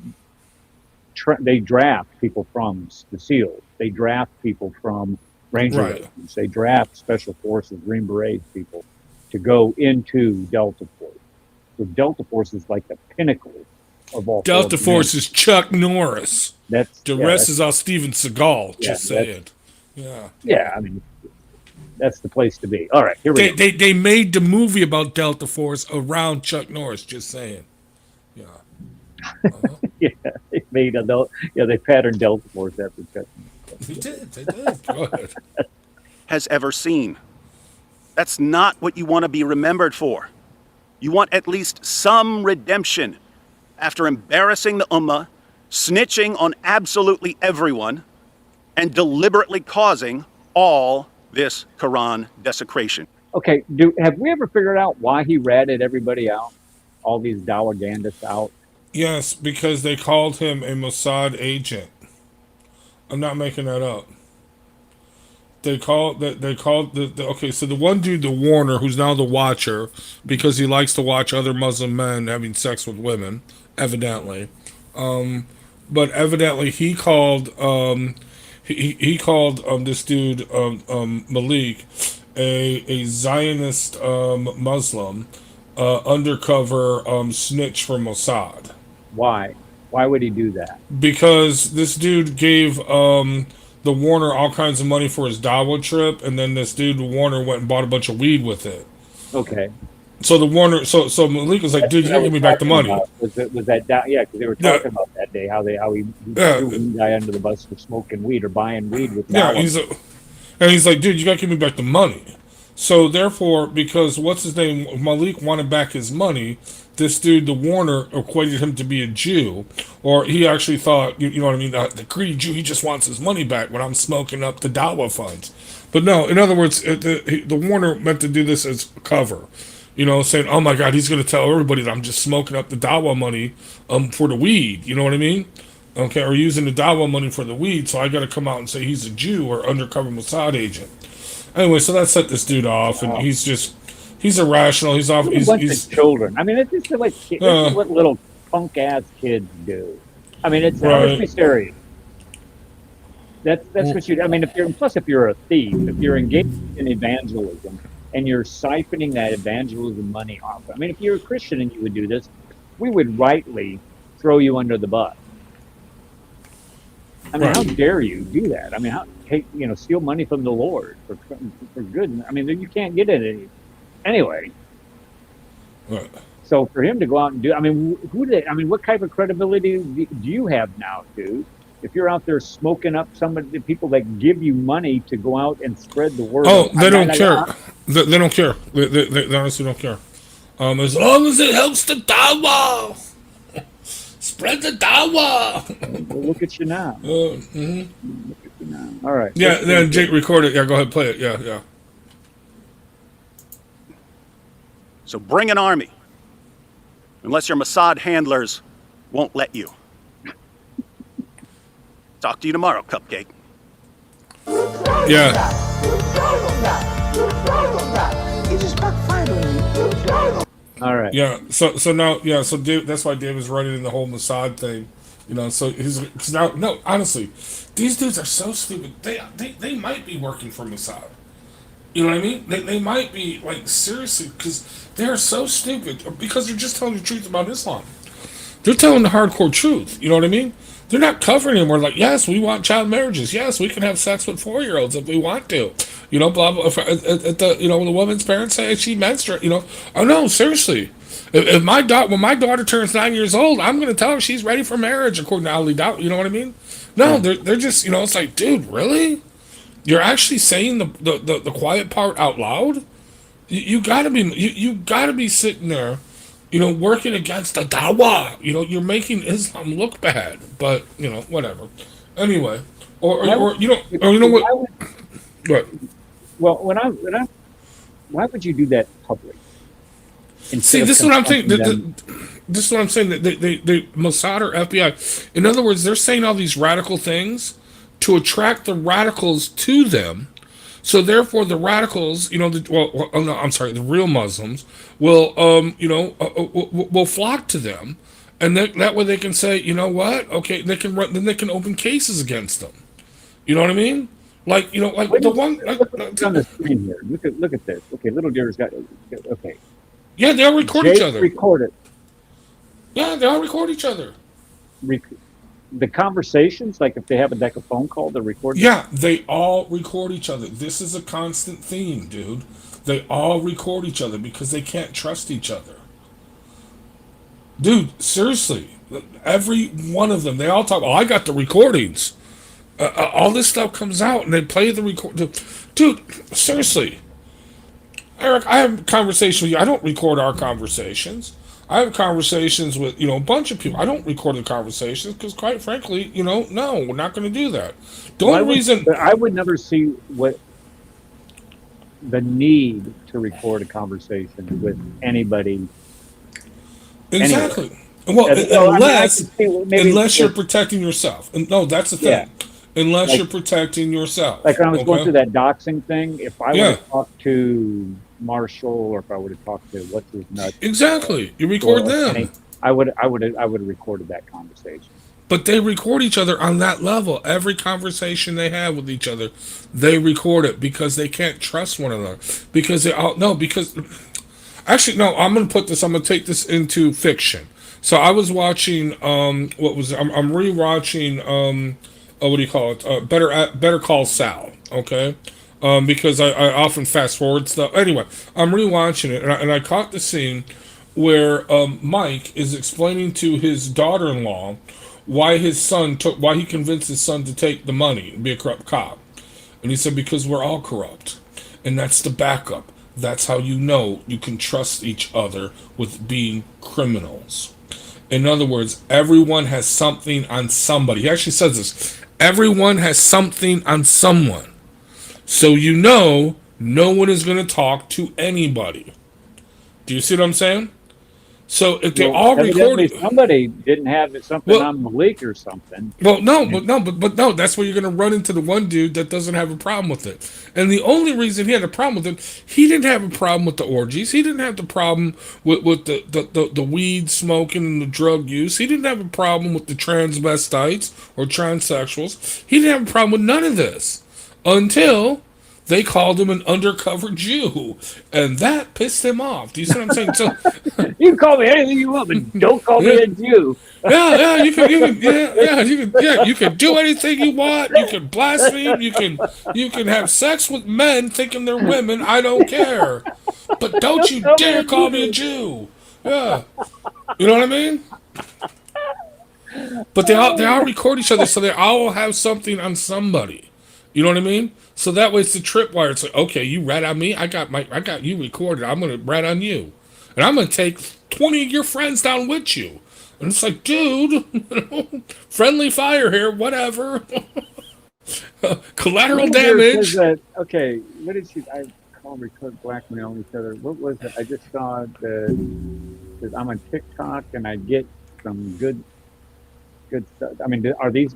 draft people from the SEALs. They draft people from Ranger regiments. They draft Special Forces, Green Berets people to go into Delta Force. So Delta Force is like the pinnacle of all Delta four men. Force is Chuck Norris. That's The yeah, rest that's, is all Steven Seagal. yeah, Just that's, saying. Yeah. yeah. I mean, that's the place to be. All right, here we go. They made the movie about Delta Force around Chuck Norris. Just saying. Yeah. Uh-huh. Yeah, they made they patterned Delta Force after Chuck. They did. They did. Go ahead. Has ever seen. That's not what you want to be remembered for. You want at least some redemption after embarrassing the Ummah, snitching on absolutely everyone, and deliberately causing all this Quran desecration. Okay, have we ever figured out why he ratted everybody out? All these Dawagandists out? Yes, because they called him a Mossad agent. I'm not making that up. They called okay, so the one dude, the Warner, who's now the Watcher, because he likes to watch other Muslim men having sex with women, evidently. But evidently he called he called this dude Malik a Zionist Muslim undercover snitch for Mossad. Why? Why would he do that? Because this dude gave the Warner all kinds of money for his Dawa trip, and then this dude Warner went and bought a bunch of weed with it. Okay. So the Warner, so Malik was like, "Dude, you gotta give me back the money." Was that yeah? Because they were talking about that day how he threw one guy under the bus for smoking weed or buying weed with. Yeah, he's like, "Dude, you gotta give me back the money." So therefore, because what's his name, Malik wanted back his money, this dude, the Warner, equated him to be a Jew, or he actually thought, you know what I mean, the greedy Jew, he just wants his money back when I'm smoking up the Dawa funds. But no, in other words, the Warner meant to do this as cover, saying, oh my God, he's going to tell everybody that I'm just smoking up the Dawa money for the weed, you know what I mean? Okay, or using the Dawa money for the weed, so I got to come out and say he's a Jew or undercover Mossad agent. Anyway, so that set this dude off, and he's irrational. He's off. He's a bunch of children. I mean, it's just like this is what little punk ass kids do. I mean, it's let's be serious. That's what you. I mean, if you're a thief, if you're engaged in evangelism and you're siphoning that evangelism money off. I mean, if you're a Christian and you would do this, we would rightly throw you under the bus. I mean, how dare you do that? I mean, steal money from the Lord for good. I mean, you can't get it anyway. Right. So for him to go out and do, I mean, what type of credibility do you have now, dude? If you're out there smoking up some of the people that give you money to go out and spread the word. Oh, they don't care. They don't care. They honestly don't care. As long as it helps the Dawa. Spread the Dawa. Well, look at you now. Look at you now. All right. Yeah, then Jake recorded. Yeah, go ahead, play it. Yeah. So bring an army. Unless your Mossad handlers won't let you. Talk to you tomorrow, Cupcake. Yeah. All right. Yeah. So now, So Dave, that's why Dave is running in the whole Mossad thing. So he's now. No, honestly, these dudes are so stupid. They might be working for Mossad. You know what I mean? They might be, like, seriously, because they're so stupid, because they're just telling the truth about Islam. They're telling the hardcore truth. You know what I mean? They're not covering it. We're like, yes, we want child marriages. Yes, we can have sex with 4-year-olds if we want to. Blah, blah. The woman's parents say she menstruates. Oh, no, seriously. If when my daughter turns 9 years old, I'm going to tell her she's ready for marriage, according to Ali Dawah. You know what I mean? No, they're just, it's like, dude, really? You're actually saying the quiet part out loud? You gotta be sitting there, working against the Dawa. You're making Islam look bad, but whatever. Anyway, or you know what? What? Well, why would you do that public? See, this is what I'm saying. This is what I'm saying. That they Mossad or FBI. In other words, they're saying all these radical things to attract the radicals to them. So therefore, the radicals, the real Muslims will, will flock to them, and that way they can say, you know what? Okay, they can open cases against them. You know what I mean? Like the one. Look on the screen here. Look at this. Okay, Little Deer's got. Okay. Yeah, they'll record each other. Record it. Yeah, they all record each other. Rec- the conversations, like if they have a phone call, they're recording. Yeah, they all record each other. This is a constant theme, dude. They all record each other because they can't trust each other. Dude, seriously. Every one of them, they all talk, oh, I got the recordings. All this stuff comes out and they play the record. Dude, seriously. Eric, I have a conversation with you. I don't record our conversations. I have conversations with, a bunch of people. I don't record the conversations because, quite frankly, no, we're not going to do that. The Well, only reason. I would never see what the need to record a conversation with anybody. Exactly. Anyway. Well, So, I can see unless you're protecting yourself. And no, that's the thing. Yeah. Unless Like- you're protecting yourself. Like when I was going okay? through that doxing thing, if I Yeah. would have talked to Marshall or if I would have talked to what's his nuts, Exactly. You record or them. Kenny, I would have recorded that conversation. But they record each other on that level. Every conversation they have with each other, they record it because they can't trust one another. Because they all no, because actually no, I'm gonna take this into fiction. So I was watching I'm rewatching what do you call it? Better Call Sal, okay? Because I often fast forward stuff. Anyway, I'm rewatching it and I caught the scene where Mike is explaining to his daughter-in-law why he convinced his son to take the money and be a corrupt cop. And he said, because we're all corrupt. And that's the backup. That's how you know you can trust each other with being criminals. In other words, everyone has something on somebody. He actually says this. Everyone has something on someone. So no one is going to talk to anybody. Do you see what I'm saying? So if they all evidently recorded, somebody didn't have something on Malik or something. well, no, but no, that's where you're going to run into the one dude that doesn't have a problem with it. And the only reason he had a problem with it, he didn't have a problem with the orgies. He didn't have the problem with the weed smoking and the drug use. He didn't have a problem with the transvestites or transsexuals. He didn't have a problem with none of this until they called him an undercover Jew, and that pissed him off. Do you see what I'm saying? So, You can call me anything you want, but don't call me a Jew. you can do anything you want. You can blaspheme. You can have sex with men thinking they're women. I don't care, but don't you dare call me a Jew. Yeah, you know what I mean? But they all record each other, so they all have something on somebody. You know what I mean? So that way it's a tripwire. It's like, okay, you rat on me. I got you recorded. I'm gonna rat on you, and I'm gonna take 20 of your friends down with you. And it's like, dude, friendly fire here, whatever. Collateral damage. Okay, what did she? I call record blackmail each other. What was it? I just saw that I'm on TikTok and I get some good stuff. I mean, are these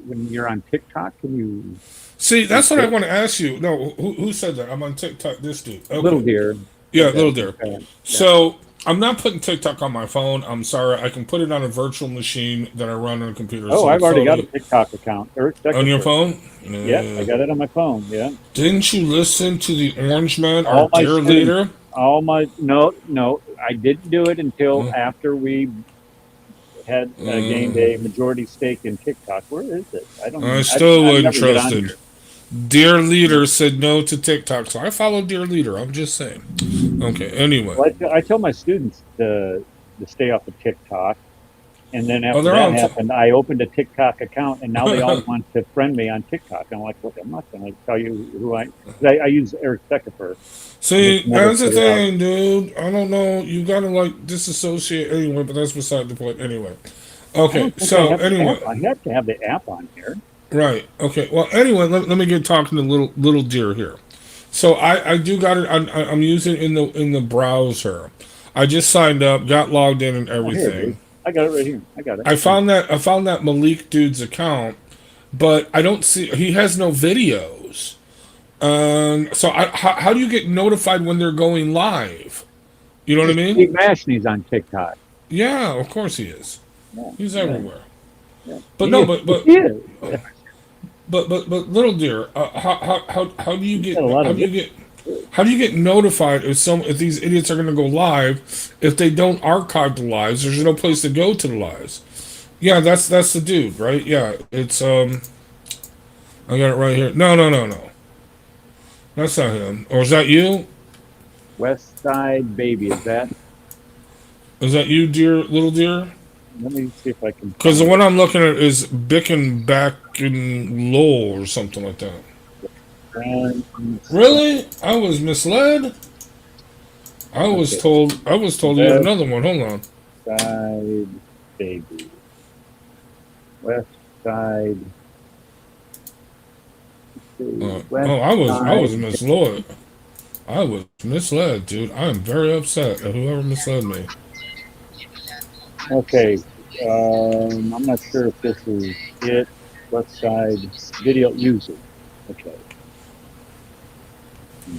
when you're on TikTok? Can you? See, that's what I want to ask you. No, who said that? I'm on TikTok. This dude. Okay. Little deer. Yeah, Little deer. Okay. Yeah. So I'm not putting TikTok on my phone. I'm sorry. I can put it on a virtual machine that I run on a computer. Oh, so I've already got a totally- TikTok account. on your phone. Yeah, I got it on my phone. Yeah. Didn't you listen to the Orange Man, All our my dear students- leader? No, I didn't do it until after we had gained a majority stake in TikTok. Where is it? I still wouldn't never get trust on it. here. Dear leader said no to TikTok, so I follow dear leader. I'm just saying. Okay. Anyway. Well, I tell my students to stay off of TikTok, and then after they're that on happened, I opened a TikTok account, and now they all want to friend me on TikTok. I'm like, look, I'm not going to tell you who I use Eric Sekifer. See, never that's the put it out. thing, dude. I don't know. You gotta disassociate anyway, but that's beside the point. Anyway. Okay. So anyway. I have to have the app on here. Right. Okay. Well, anyway, let me get talking to little deer here. So I do got it. I'm using it in the browser. I just signed up, got logged in, and Oh, here it everything. is. I got it right here. I got it. I found that Malik dude's account, but I don't see. He has no videos. So how do you get notified when they're going live? You know what I mean? Steve Mashne's on TikTok. Yeah, of course he is. Yeah, He's yeah. everywhere. Yeah. But He no, is. but He is. But little deer, how do you get? Got a lot How of do you get? How do you get notified if these idiots are going to go live if they don't archive the lives? There's no place to go to the lives. Yeah, that's the dude, right? Yeah, it's I got it right here. No. That's not him. Or is that you? West Side Baby, is that? Is that you, dear little dear? Let me see if I can Because the find one I'm looking at is Bickenback and Lowell or something like that. it. Really? I was misled. I was Okay. told you had another one. Hold on. Side Baby. West Side. West I was Side. misled. I was misled, dude. I am very upset at whoever misled me. Okay. I'm not sure if this is it. West Side Video User. Okay.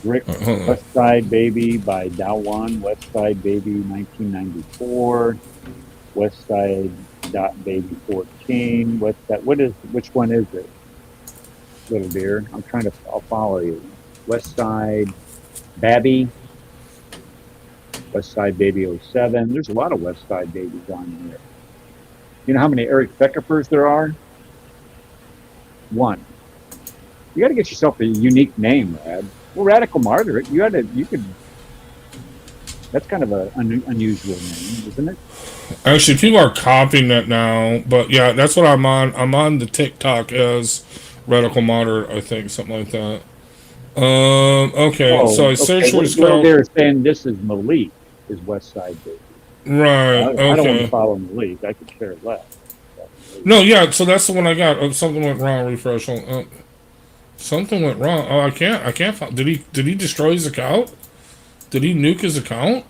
Brick Hold on. West Side Baby by Dawan. West Side Baby 1994. West Side dot Baby 14. What's that? Which one is it? Little dear. I'll follow you. West Side Babby. West Side Baby 07. There's a lot of West Side babies on here. You know how many Eric Beckefers there are? One. You got to get yourself a unique name, Rad. Well, Radical Martyr. You could. That's kind of an unusual name, isn't it? Actually, people are copying that now, but yeah, that's what I'm on. I'm on the TikTok as Radical Moderate, I think, something like that. Okay, Oh, so I okay. searched for his Well, account. they're saying this is Malik, is West Side Baby. Right. I don't want to Okay. follow Malik. I could care less. No, yeah. So that's the one I got. Something went wrong. Refresh. Something went wrong. Oh, I can't. Did he destroy his account? Did he nuke his account?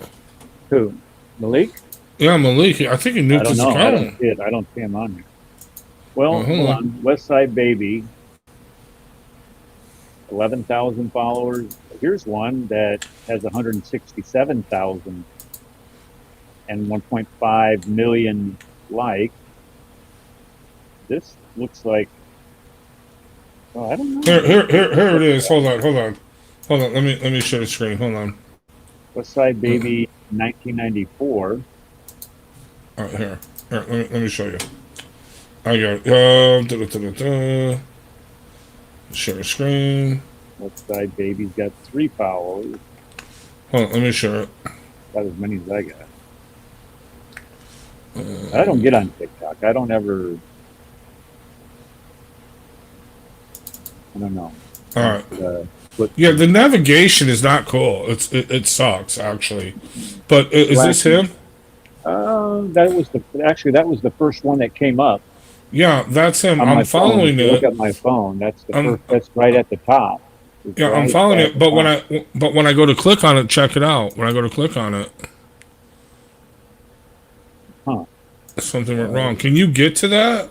Who? Malik? Yeah, Malik. I think he I nuked don't his know. I don't account. see it. I don't see him on here. Well, Hold hold on. on. West Side Baby, 11,000 followers. Here's one that has 167,000 and 1.5 million likes. This looks like. Oh, I don't know. Here it is. Hold on. Let me share the screen. Hold on. West Side Baby, 1994. All right, here. Let me show you. I got it. Share the screen. West Side Baby's got 3 followers. Hold on, let me share it. About as many as I got. I don't get on TikTok. I don't ever. I don't know. All right. But Yeah, the navigation is not cool. It sucks actually. But is this him? that was the first one that came up. Yeah, that's him. On I'm my phone. following If you look it. at my phone. That's the I'm- first. That's right at the top. It's Yeah, I'm right following at it. the But when I go to click on it, check it out. When I go to click on it, Huh. something went wrong. Can you get to that?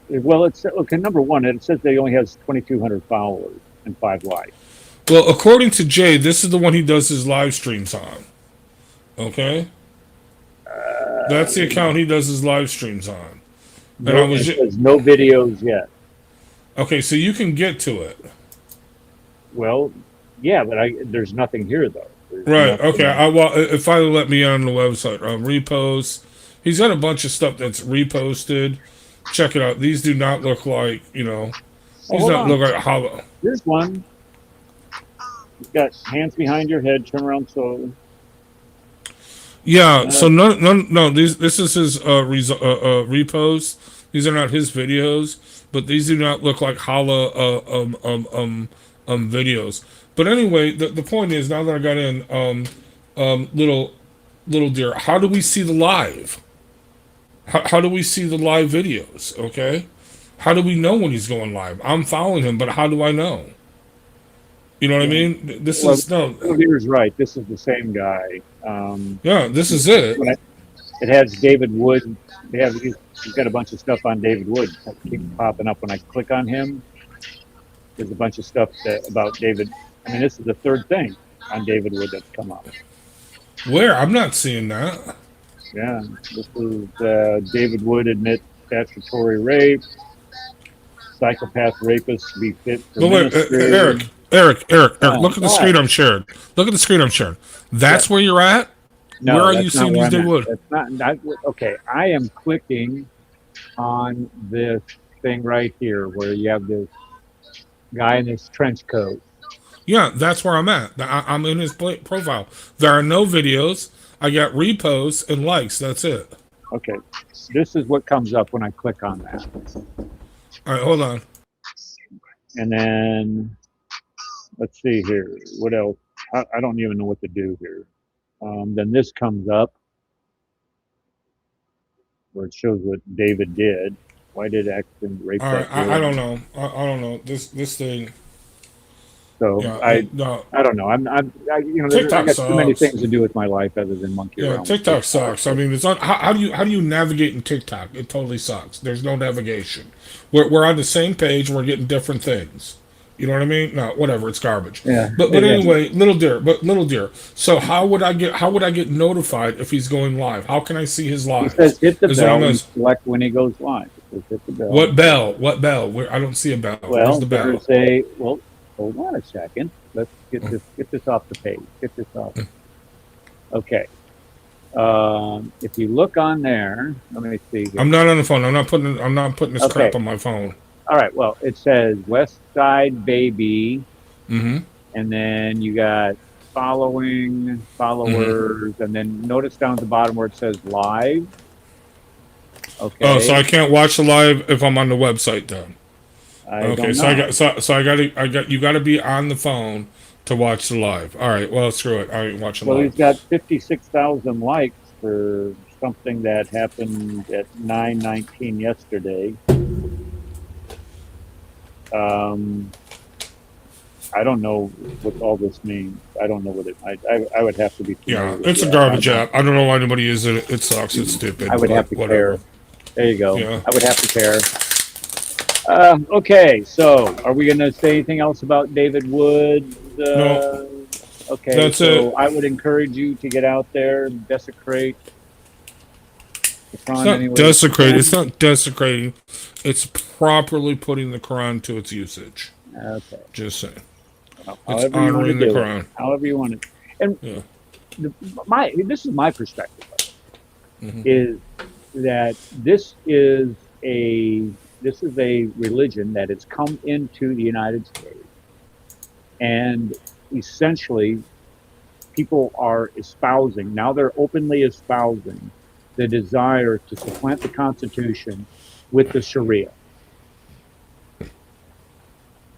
Well, it's okay. Number one, it says they only has 2,200 followers and 5 likes. Well, according to Jay, this is the one he does his live streams on. Okay, that's the account he does his live streams on. And I was It says no videos yet. Okay, so you can get to it. Well, yeah, but there's nothing here though. There's Right. nothing. Okay. Well, it finally let me on the website. Repost. He's got a bunch of stuff that's reposted. Check it out. These do not look like Oh, These hold not on. look like hollow. Here's one. You've got hands behind your head. Turn around slowly. Yeah. So no. This is his repost. These are not his videos, but these do not look like hollow videos. But anyway, the point is, now that I got in, little dear, how do we see the live? How do we see the live videos? Okay, how do we know when he's going live? I'm following him, but how do I know? You know what I mean? This is no. Here's right. This is the same guy. Yeah, this is it. It has David Wood. He's got a bunch of stuff on David Wood that keeps popping up when I click on him. There's a bunch of stuff about David. I mean, this is the third thing on David Wood that's come up. Where? I'm not seeing that. Yeah, this is David Wood admits statutory rape. Psychopath rapists to be fit for But wait, ministry. Eric, look at the screen Why? I'm sharing. Look at the screen I'm sharing. Yeah. That's where you're at? Where No, are you that's not seeing where these I'm David at. Wood? That's not okay. I am clicking on this thing right here where you have this guy in this trench coat. Yeah, that's where I'm at. I'm in his profile. There are no videos. I got reposts and likes. That's it. Okay. This is what comes up when I click on that. All right, hold on. And then let's see here. What else? I don't even know what to do here. Then this comes up where it shows what David did. Why did Axton rape All right, that I don't girl? know. I don't know. This thing. So Yeah, no. I don't know. I TikTok got too many sucks. things to do with my life other than monkey Yeah, around with TikTok TikTok. sucks. I mean, it's not. How do you navigate in TikTok? It totally sucks. There's no navigation. We're on the same page. We're getting different things. You know what I mean? No, whatever. It's garbage. Yeah. But anyway, little dear. So how would I get notified if he's going live? How can I see his It says lives? hit the Is what I'm bell and as select when he goes live. It says hit the bell. what bell? What bell? Where I don't see a bell. Where's Well, the bell? hold on a second. Let's get this off the page. Get this off. Okay. If you look on there, let me see here. I'm not on the phone. I'm not putting this Okay. crap on my phone. All right. Well, it says West Side Baby, Mm-hmm. and then you got followers, and then notice down at the bottom where it says live. Okay. Oh, so I can't watch the live if I'm on the website then. I Okay, don't so know. I got you got to be on the phone to watch the live. All right, well screw it. I ain't watching Well, live. he's got 56,000 likes for something that happened at 9:19 yesterday. I don't know what all this means. I don't know what it. I would have to be familiar Yeah, with it's the a app. garbage app. I don't know why anybody uses it. It sucks. It's stupid. I would have But to whatever. care. There you go. Yeah. I would have to care. Okay, so are we going to say anything else about David Woods? No, Okay, that's so it. I would encourage you to get out there, desecrate the It's Quran not any way that you desecrating. It's can. not desecrating. It's properly putting the Quran to its usage. Okay, Just saying. well, It's however you want to honoring the do it. Quran. However you want to. And Yeah. this is my perspective of it, Hmm. is that this is a religion that has come into the United States, and essentially people are espousing, now they're openly espousing the desire to supplant the Constitution with the Sharia.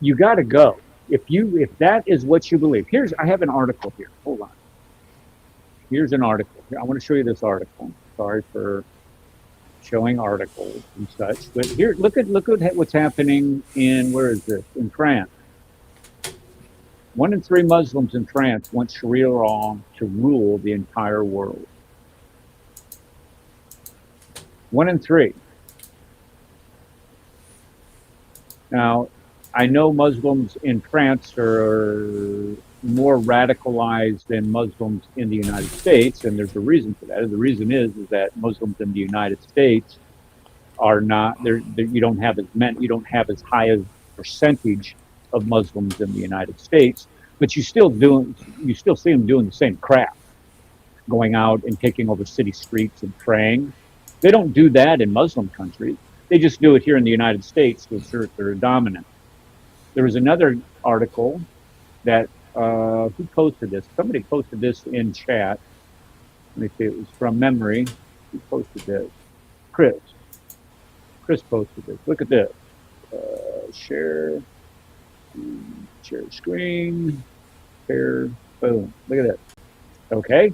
You got to go. If that is what you believe. I have an article here. Hold on. Here's an article. I want to show you this article. Sorry for showing articles and such, but here, look at what's happening in, where is this? In France. 1 in 3 Muslims in France want Sharia law to rule the entire world. 1 in 3. Now, I know Muslims in France are more radicalized than Muslims in the United States, and there's a reason for that. And the reason is that Muslims in the United States are not you don't have as high a percentage of Muslims in the United States, but you still see them doing the same crap, going out and taking over city streets and praying. They don't do that in Muslim countries. They just do it here in the United States to assert their dominance. There was another article that who posted this? Somebody posted this in chat. Let me see. It was from memory. Who posted this? Chris. Chris posted this. Look at this. Share screen. Share. Boom. Look at this. Okay.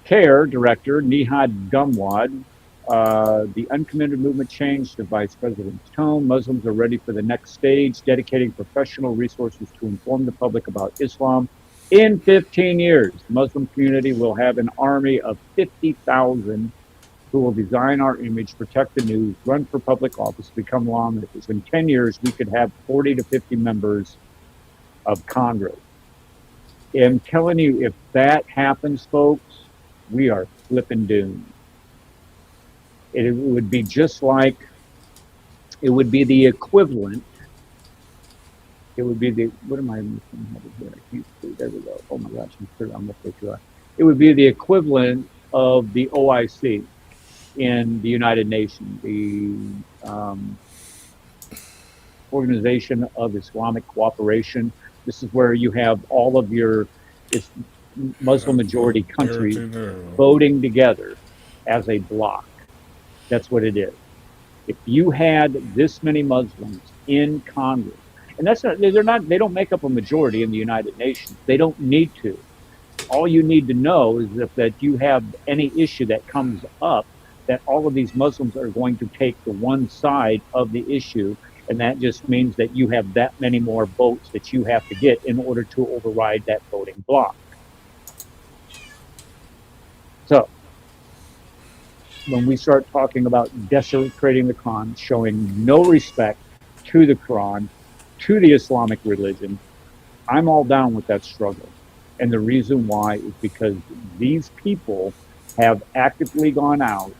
CARE director Nihad Gumwad. The uncommitted movement changed the vice president's tone. Muslims are ready for the next stage, dedicating professional resources to inform the public about Islam. In 15 years, the Muslim community will have an army of 50,000 who will design our image, protect the news, run for public office, become lawmakers. In 10 years, we could have 40 to 50 members of Congress. I'm telling you, if that happens, folks, we are flipping doomed. It would be just like, it would be the equivalent It would be the, what am I missing over here? I can't see. There we go. Oh my gosh, I'm halfway through. It would be the equivalent of the OIC in the United Nations, the Organization of Islamic Cooperation. This is where you have all of your Muslim majority countries Everything there. voting together as a bloc. That's what it is. If you had this many Muslims in Congress, and that's not, they're not, they don't make up a majority in the United Nations. They don't need to. All you need to know is if that you have any issue that comes up, that all of these Muslims are going to take the one side of the issue, and that just means that you have that many more votes that you have to get in order to override that voting bloc. So when we start talking about desecrating the Quran, showing no respect to the Quran, to the Islamic religion, I'm all down with that struggle. And the reason why is because these people have actively gone out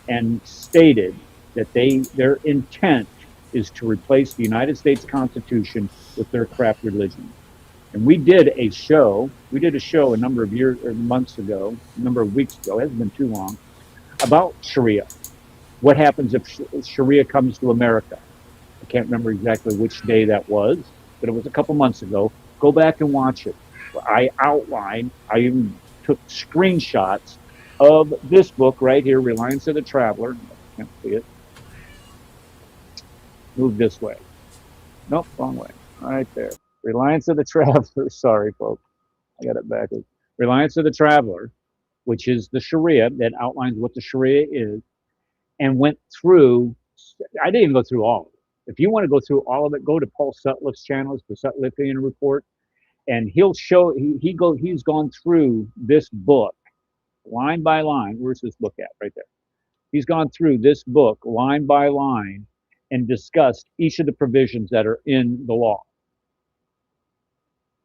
and stated that their intent is to replace the United States Constitution with their crap religion. And we did a show a number of years or months ago, a number of weeks ago, it hasn't been too long, about Sharia. What happens if Sharia comes to America? I can't remember exactly which day that was, but it was a couple months ago. Go back and watch it. I even took screenshots of this book right here, Reliance of the Traveler. Can't see it. Move this way. Nope, wrong way. Right there. Reliance of the Traveler. Sorry, folks. I got it backwards. Reliance of the Traveler, which is the Sharia that outlines what the Sharia is, and went through. I didn't even go through all of it. If you want to go through all of it, go to Paul Sutliff's channel, the Sutliffian Report, and he'll show he's gone through this book line by line. Where's this book at? Right there. He's gone through this book line by line and discussed each of the provisions that are in the law.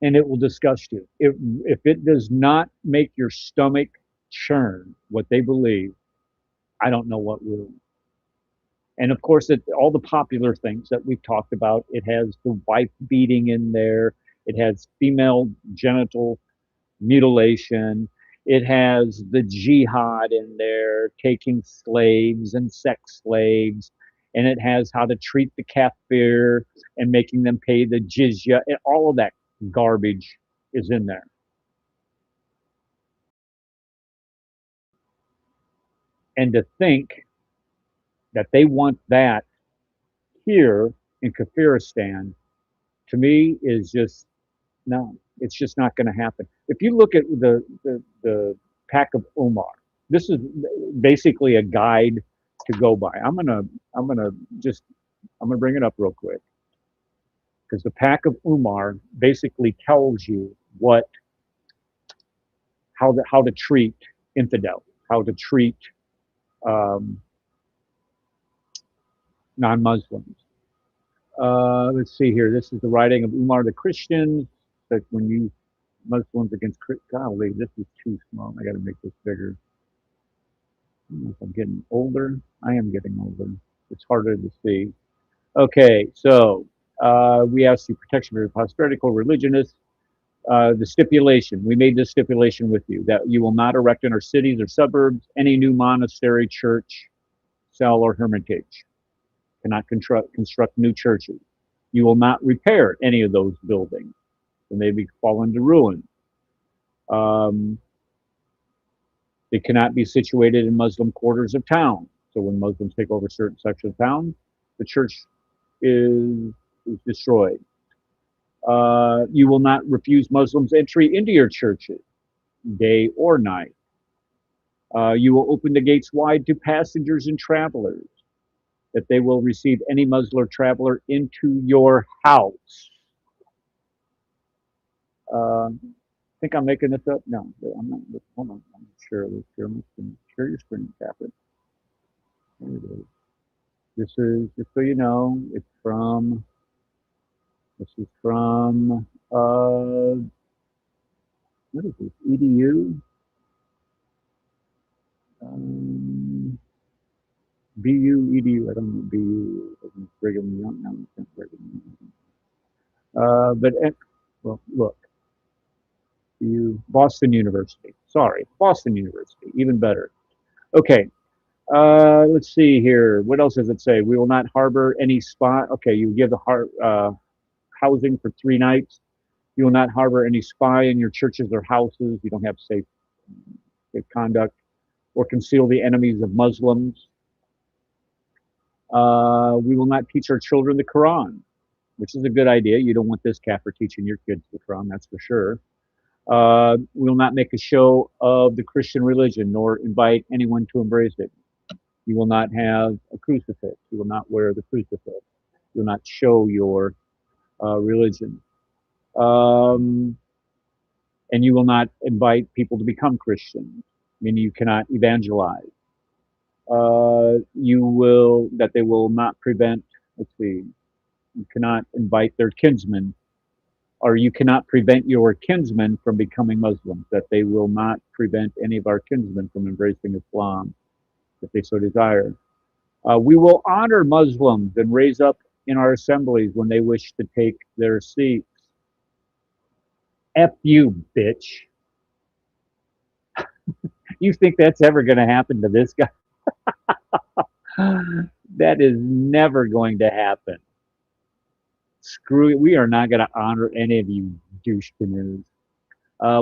And it will disgust you. If it does not make your stomach churn what they believe, I don't know what will. And of course, all the popular things that we've talked about, it has the wife beating in there. It has female genital mutilation. It has the jihad in there, taking slaves and sex slaves. And it has how to treat the kafir and making them pay the jizya. And all of that garbage is in there. And to think that they want that here in Kafiristan, to me, is just no, it's just not going to happen. If you look at the pack of Umar, this is basically a guide to go by. I'm gonna just I'm gonna bring it up real quick because the pack of Umar basically tells you how to treat infidel, how to treat um, non-Muslims. Let's see here. This is the writing of Umar the Christian. That when you Muslims against golly, this is too small. I got to make this bigger. I don't know if I'm getting older. I am getting older. It's harder to see. Okay, so we asked you protection for your prosperity, co-religionists. The stipulation, we made this stipulation with you, that you will not erect in our cities or suburbs any new monastery, church, cell, or hermitage. Cannot construct new churches. You will not repair any of those buildings. They may fall into ruin. Um, They cannot be situated in Muslim quarters of town. So when Muslims take over certain sections of town, the church is destroyed. You will not refuse Muslims entry into your churches, day or night. You will open the gates wide to passengers and travelers, that they will receive any Muslim traveler into your house. I think I'm making this up. No, I'm not. Hold on. I'm sure. Share your screen, tap it. There it is. This is, just so you know, this is from, what is this, EDU? Um, BU, EDU, I don't know, BU, doesn't Brigham Young, no, it's not Brigham Young. Well, look, Boston University. Sorry, Boston University. Even better. Okay. Let's see here. What else does it say? We will not harbor any spy. Okay, you give the housing for 3 nights. You will not harbor any spy in your churches or houses. You don't have safe conduct or conceal the enemies of Muslims. We will not teach our children the Quran, which is a good idea. You don't want this kafir teaching your kids the Quran, that's for sure. We will not make a show of the Christian religion nor invite anyone to embrace it. You will not have a crucifix. You will not wear the crucifix. You will not show your religion. And you will not invite people to become Christians, meaning you cannot evangelize. They will not prevent, let's see, you cannot invite their kinsmen, or you cannot prevent your kinsmen from becoming Muslims, that they will not prevent any of our kinsmen from embracing Islam, if they so desire. We will honor Muslims and raise up in our assemblies when they wish to take their seats. F you, bitch. You think that's ever going to happen to this guy? That is never going to happen. Screw it. We are not going to honor any of you douche canoes.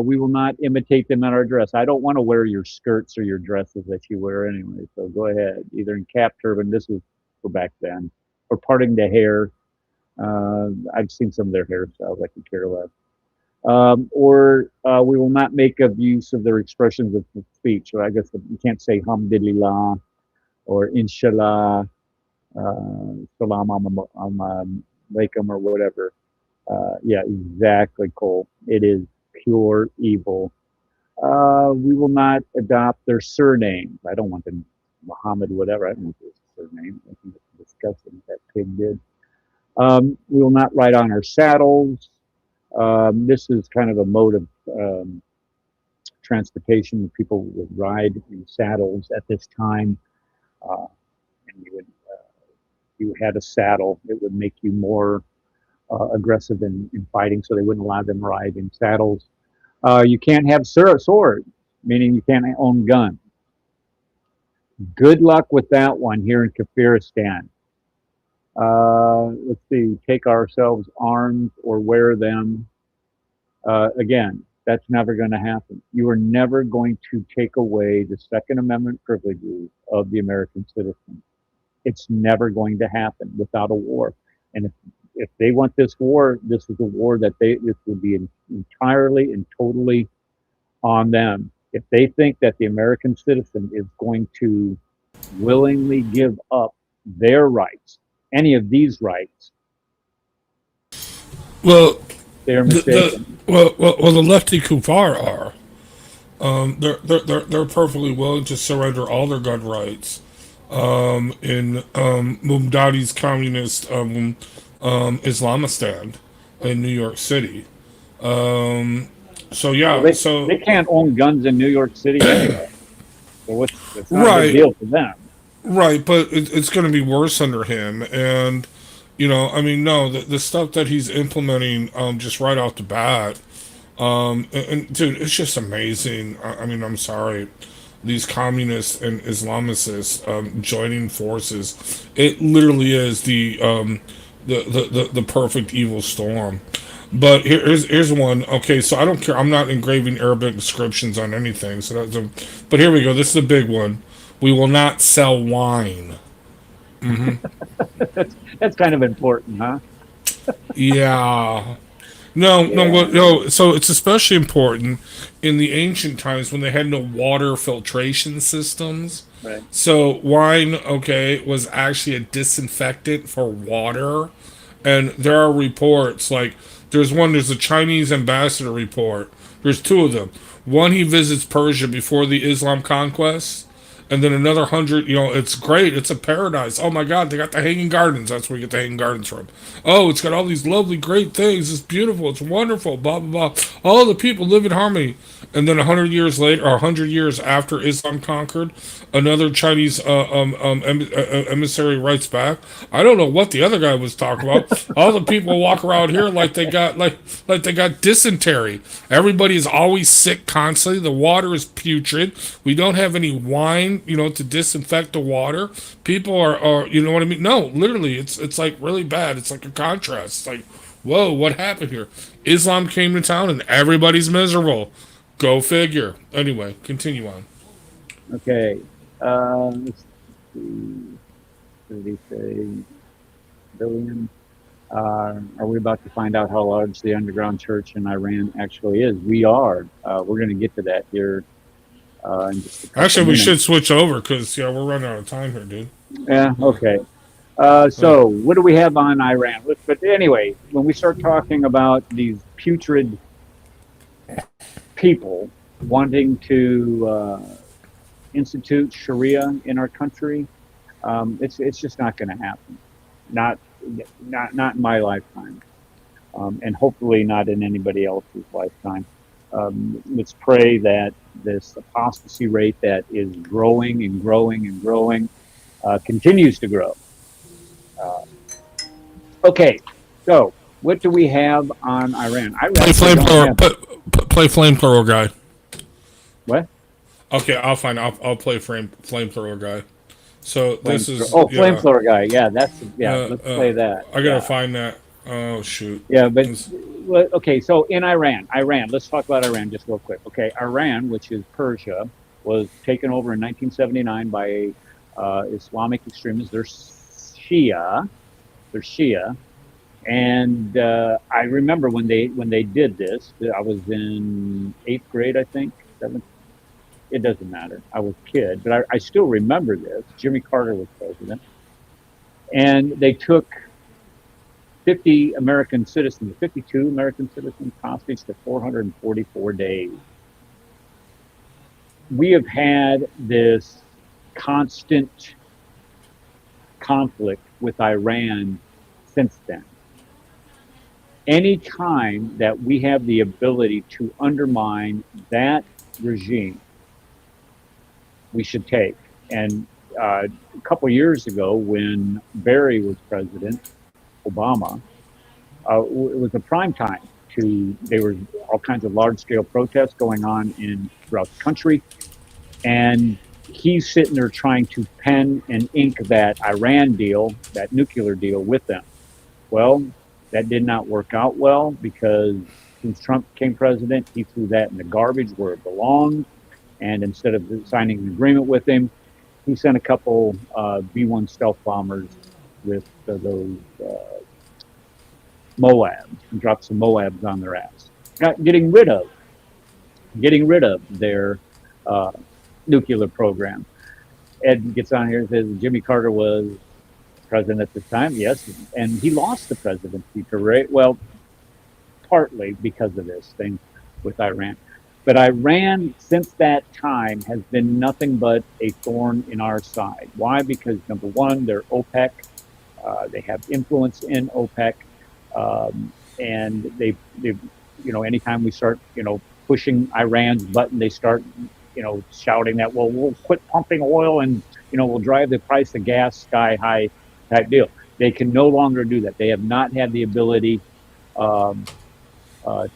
We will not imitate them in our dress. I don't want to wear your skirts or your dresses that you wear anyway. So go ahead, either in cap, turban, this was for back then, or parting the hair. I've seen some of their hairstyles. I could care less. We will not make use of their expressions of speech. So I guess you can't say alhamdulillah or inshallah, salam alaikum or whatever. Yeah, exactly, Cole. It is pure evil. We will not adopt their surnames. I don't want them Muhammad, whatever. I don't want their surname. I think it's disgusting that pig did. We will not ride on our saddles. This is kind of a mode of transportation. People would ride in saddles at this time, and you had a saddle. It would make you more aggressive in fighting, so they wouldn't allow them to ride in saddles. You can't have swords, meaning you can't own guns. Good luck with that one here in Kafiristan. Let's see, take ourselves arms or wear them. Again, that's never going to happen. You are never going to take away the Second Amendment privileges of the American citizen. It's never going to happen without a war. And if they want this war, this is a war that this will be entirely and totally on them. If they think that the American citizen is going to willingly give up their rights, any of these rights, well, they're mistaken. The lefty kuffar are. They're perfectly willing to surrender all their gun rights in Mumdadi's communist Islamistan in New York City. So yeah, well, they can't own guns in New York City anyway. So it's not a big deal for them. Right, but it's going to be worse under him, and no, the stuff that he's implementing just right off the bat, and dude, it's just amazing. I'm sorry, these communists and Islamicists joining forces. It literally is the perfect evil storm. But here's one. Okay, so I don't care. I'm not engraving Arabic inscriptions on anything. But here we go. This is a big one. We will not sell wine. Mm-hmm. that's kind of important, huh? Yeah. No. So it's especially important in the ancient times when they had no water filtration systems. Right. So wine, was actually a disinfectant for water. And there are reports, like, there's a Chinese ambassador report. There's two of them. One, he visits Persia before the Islam conquest, and then another 100. It's great. It's a paradise. Oh my God, they got the hanging gardens. That's where you get the hanging gardens from. Oh, it's got all these lovely, great things. It's beautiful. It's wonderful. Blah blah blah. All the people live in harmony. And then 100 years later, or 100 years after Islam conquered, another Chinese emissary writes back. I don't know what the other guy was talking about. All the people walk around here like they got like they got dysentery. Everybody is always sick constantly. The water is putrid. We don't have any wine, to disinfect the water. People are you know what I mean? No, literally, it's like really bad. It's like a contrast. It's like, whoa, what happened here? Islam came to town and everybody's miserable. Go figure. Anyway, continue on. Okay. Let's see. What did he say? Billion. Are we about to find out how large the underground church in Iran actually is? We are. We're going to get to that here in just a couple Actually, we minutes. should switch over because we're running out of time here, dude. Yeah. Okay. So what do we have on Iran? But anyway, when we start talking about these putrid people wanting to institute Sharia in our country, it's just not going to happen. Not in my lifetime, and hopefully not in anybody else's lifetime. Let's pray that this apostasy rate that is growing and growing and growing continues to grow. Okay, so what do we have on Iran? Play flamethrower guy. What? Okay, I'll find. I'll play flamethrower guy. So this is flamethrower guy. Yeah, let's play that. I gotta find that. Oh shoot. Yeah, but okay. So in Iran. Let's talk about Iran just real quick. Okay, Iran, which is Persia, was taken over in 1979 by Islamic extremists. They're Shia, and I remember when they did this. I was in 8th grade, I think, 7th. It doesn't matter. I was a kid, but I still remember this. Jimmy Carter was president, and they took 52 American citizens hostage for 444 days. We have had this constant conflict with Iran since then. Any time that we have the ability to undermine that regime, we should take. And a couple years ago, when Barry was president, Obama, it was a prime time there were all kinds of large-scale protests going on throughout the country, and he's sitting there trying to pen and ink that Iran deal, that nuclear deal with them. Well, that did not work out well because since Trump became president, he threw that in the garbage where it belonged. And instead of signing an agreement with him, he sent a couple B-1 stealth bombers with those Moabs and dropped some Moabs on their ass. Getting rid of their nuclear program. Ed gets on here and says Jimmy Carter was president at the time. Yes, and he lost the presidency to Ray. Well, partly because of this thing with Iran. But Iran, since that time, has been nothing but a thorn in our side. Why? Because number one, they're OPEC. They have influence in OPEC, and they, anytime we start, pushing Iran's button, they start, shouting that, well, we'll quit pumping oil and, we'll drive the price of gas sky high type deal. They can no longer do that. They have not had the ability to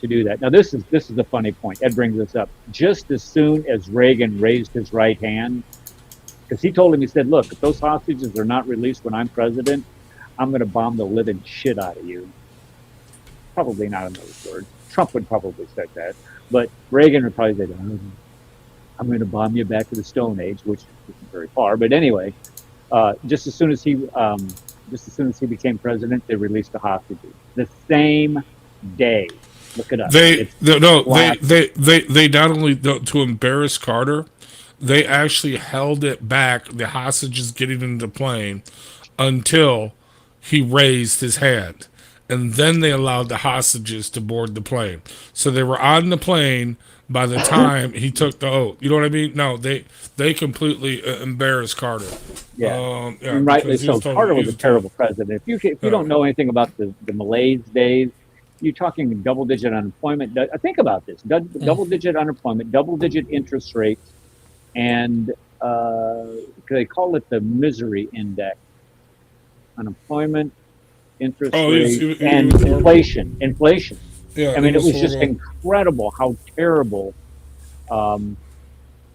do that. Now, this is the funny point. Ed brings this up. Just as soon as Reagan raised his right hand, because he told him, he said, look, if those hostages are not released when I'm president, I'm going to bomb the living shit out of you. Probably not in those words. Trump would probably say that. But Reagan would probably say, I'm going to bomb you back to the Stone Age, which isn't very far. But anyway, just as soon as he became president, they released the hostages. The same day. Look it up. They not only to embarrass Carter, they actually held it back, the hostages getting into the plane, until he raised his hand, and then they allowed the hostages to board the plane. So they were on the plane by the time he took the oath. You know what I mean? No, they completely embarrassed Carter. Yeah, Yeah, and rightly because he was so. totally, Carter he was was a a total. terrible president. If you don't know anything about the malaise days, you're talking double-digit unemployment. Think about this: double-digit unemployment, double-digit interest rates, and they call it the misery index: unemployment, interest Oh, rate, he and was horrible. inflation. Inflation. Yeah, I it mean, it was was just horrible. incredible how terrible. Um,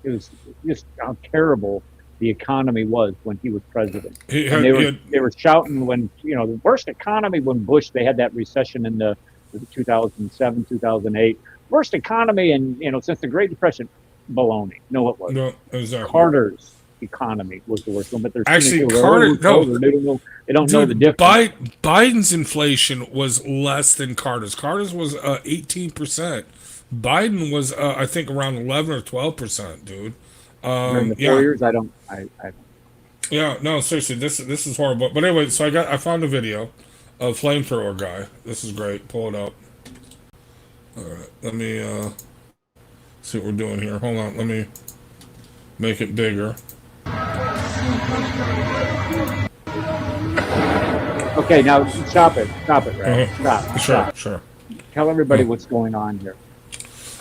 it was just how terrible the economy was when he was president. And He had, they were shouting when the worst economy when Bush they had that recession in the 2007 2008 worst economy and since the Great Depression. Baloney. No, it wasn't. no, exactly. Carter's economy was the worst one. But there's too many Actually, people that Carter, it's no, over. They don't know the dude, difference. Biden's inflation was less than Carter's. Carter's was 18%. Biden was I think around 11 or 12%, dude. During the Yeah, 4 years, I don't. yeah, no, seriously, this is horrible. But anyway, so I found a video of flamethrower guy. This is great. Pull it up. All right, let me see what we're doing here. Hold on, let me make it bigger. Okay, now stop it, Ray. Stop, Sure, stop. sure. Tell everybody what's going on here.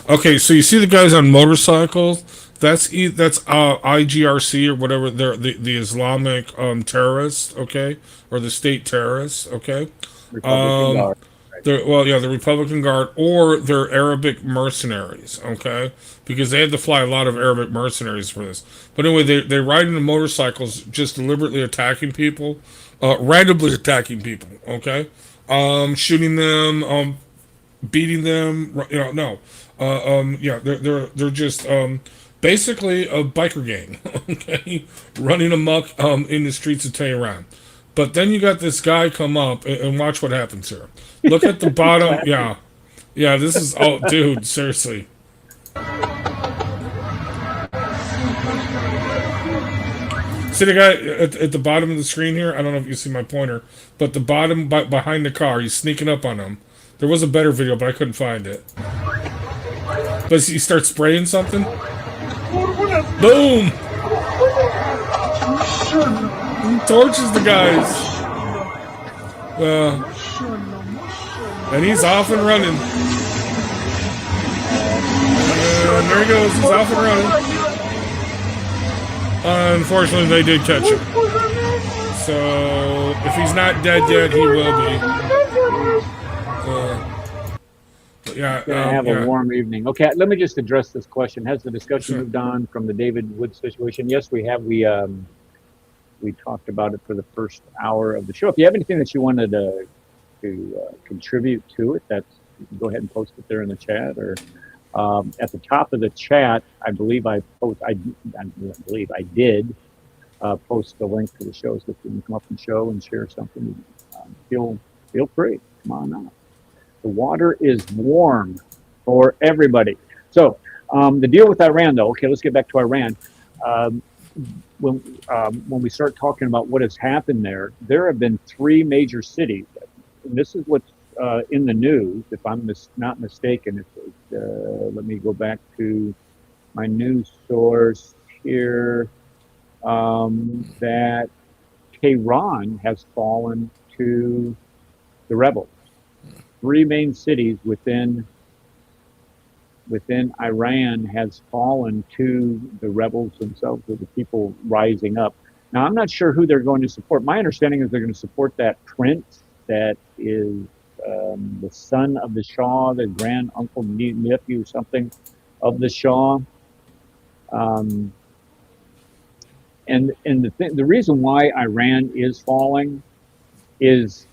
Okay, so you see the guys on motorcycles? That's IGRC or whatever. They're the Islamic terrorists, okay, or the state terrorists, okay. Republican Guard. The Republican Guard or they're Arabic mercenaries, okay, because they had to fly a lot of Arabic mercenaries for this. But anyway, they ride into motorcycles, just deliberately attacking people, randomly attacking people, okay, shooting them, beating them. No, yeah, they're just basically a biker gang, okay, running amok in the streets of Tehran. But then you got this guy come up and watch what happens here. Look at the bottom. Yeah, yeah. This is dude. Seriously. See the guy at the bottom of the screen here? I don't know if you see my pointer, but the bottom behind the car, he's sneaking up on him. There was a better video, but I couldn't find it. But he starts spraying something. Boom! He torches the guys. And he's off and running. And there he goes. He's off and running. Unfortunately, they did catch him. So, if he's not dead yet, he will be. Yeah, Gonna have a warm evening. Okay, let me just address this question. Has the discussion moved on from the David Wood situation? Yes, we have. We talked about it for the first hour of the show. If you have anything that you wanted to contribute to it, you can go ahead and post it there in the chat, or at the top of the chat, I believe I did post the link to the show, so if you can come up and show and share something, feel free. Come on out. The water is warm for everybody. So the deal with Iran, though. Okay, let's get back to Iran. When we start talking about what has happened there have been 3 major cities. And this is what's in the news, if I'm not mistaken. Let me go back to my news source here. That Tehran has fallen to the rebels. 3 main cities within Iran has fallen to the rebels themselves, or the people rising up. Now, I'm not sure who they're going to support. My understanding is they're going to support that prince that is the son of the Shah, the grand uncle, nephew, something of the Shah. And the reason why Iran is falling is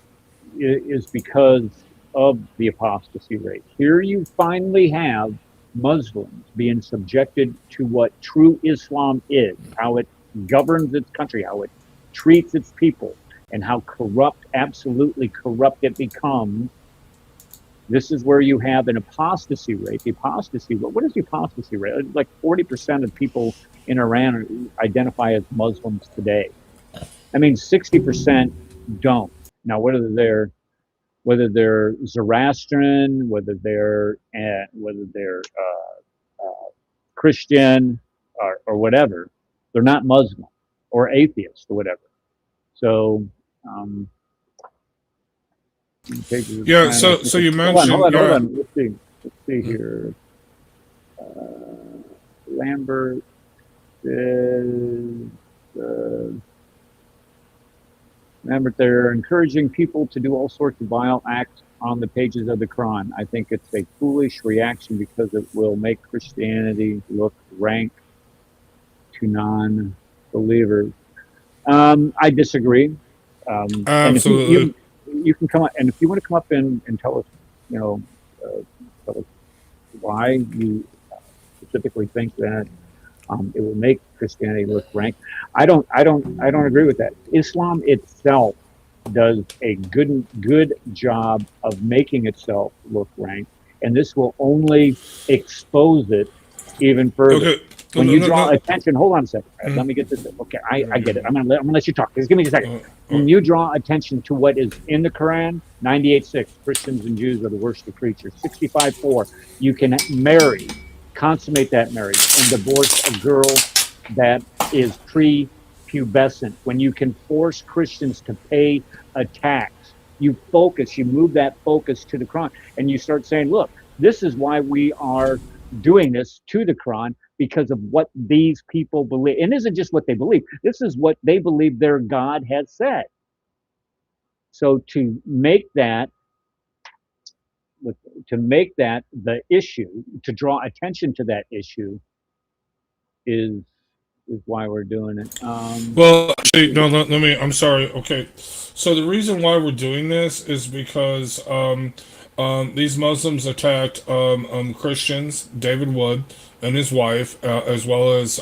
because of the apostasy rate. Here you finally have Muslims being subjected to what true Islam is, how it governs its country, how it treats its people, and how corrupt, absolutely corrupt it becomes. This is where you have an apostasy rate. The apostasy, what is the apostasy rate? Like 40% of people in Iran identify as Muslims today. I mean, 60% don't. Now, whether they're Zoroastrian, whether they're Christian or whatever, they're not Muslim or atheist or whatever. So, Yeah. So you mentioned, hold yeah. on. Let's see here. Lambert is. Remember, they're encouraging people to do all sorts of vile acts on the pages of the Quran. I think it's a foolish reaction because it will make Christianity look rank to non-believers. I disagree. And if Absolutely. you can come up, and if you want to come up and tell us, tell us why you specifically think that it will make Christianity look rank. I don't agree with that. Islam itself does a good job of making itself look rank, and this will only expose it even further. Okay. When you draw attention, hold on a second. Let me get this. Okay, I get it. I'm gonna let you talk. Just give me a second. When you draw attention to what is in the Quran, 98:6, Christians and Jews are the worst of creatures. 65:4, you can marry, consummate that marriage, and divorce a girl that is pre-pubescent. When you can force Christians to pay a tax, you move that focus to the Quran, and you start saying, look, this is why we are doing this to the Quran, because of what these people believe. And it isn't just what they believe. This is what they believe their God has said. So to make that the issue, to draw attention to that issue, is why we're doing it. Well, actually, no. Let me. I'm sorry. Okay, so the reason why we're doing this is because these Muslims attacked Christians, David Wood and his wife, as well as